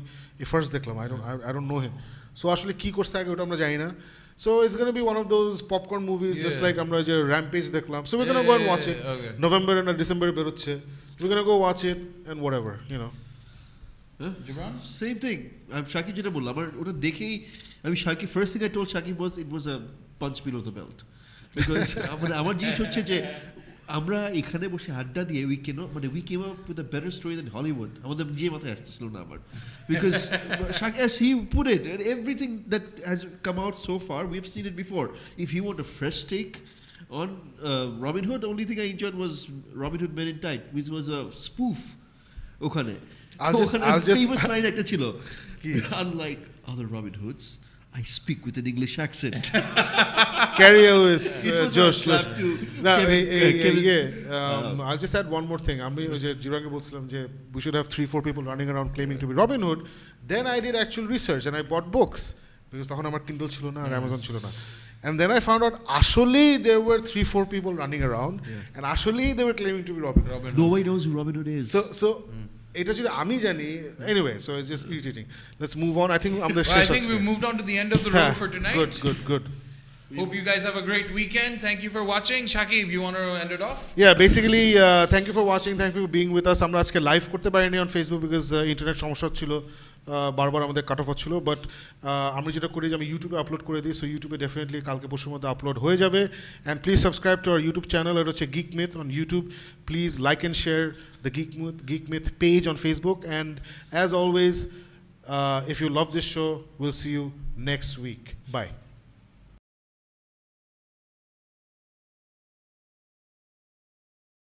ফার্স্ট দেখলাম, I don't know him. So আসলে কি করছে আগে ওটা আমরা জানি না. So it's going to be one of those popcorn movies, just like আমরা যে Rampage দেখলাম. So we're going to go and watch it. November and December বেরোচ্ছে. We're going to go watch it and whatever, Gibran? Same thing. I'm Shakib যেটা বললাম, আমার ওটা দেখেই আমি Shakib, first thing I told Shakib was it was a punch below the belt, because আমার জিনিস হচ্ছে যে আমরা এখানে বসে আড্ডা দিয়ে we came up with a better story than Hollywood. আমাদের যে মাথায় আসছিল না আবার, because as he put it, everything that has come out so far we've seen it before. If you want a fresh take on Robin Hood, the only thing I enjoyed was Robin Hood Men in Tights, which was a spoof ওখানে. I'll just famous line একটা ছিল, unlike other Robin Hoods, I speak with an English accent. Carry Lewis, Josh. I'll just add one more thing. আমি ওই যে জিরাঙ্গে বলছিলাম যে we should have 3-4 people running around claiming to be Robin Hood. Then I did actual research and I bought books, because তখন আমার Kindle ছিল না আর Amazon ছিল না. And then I found out actually there were 3-4 people running around, and actually they were claiming to be Robin Hood. Nobody knows who Robin Hood is. So এটা যদি আমি জানি, anyway, so it's just irritating. Let's move on. I think we've moved on to the end of the road for tonight. Good. Hope you guys have a great weekend. Thank you for watching. Shakib, you want to end it off? Yeah, basically, thank you for watching. Thank you for being with us. আমরা আজকে live করতে পারিনি on Facebook because internet সমস্যা ছিল, বারবার আমাদের cut off হচ্ছিল, but আমি যেটা করি যে আমি ইউটিউবে আপলোড করে দিই. সো ইউটিউবে ডেফিনেটলি কালকে পরশুর মধ্যে আপলোড হয়ে যাবে. And please subscribe to our YouTube channel, এটা হচ্ছে Geek Myth on YouTube. Please like and share the Geek Myth page on Facebook. And as always, if you love this show, we'll see you next week. Bye.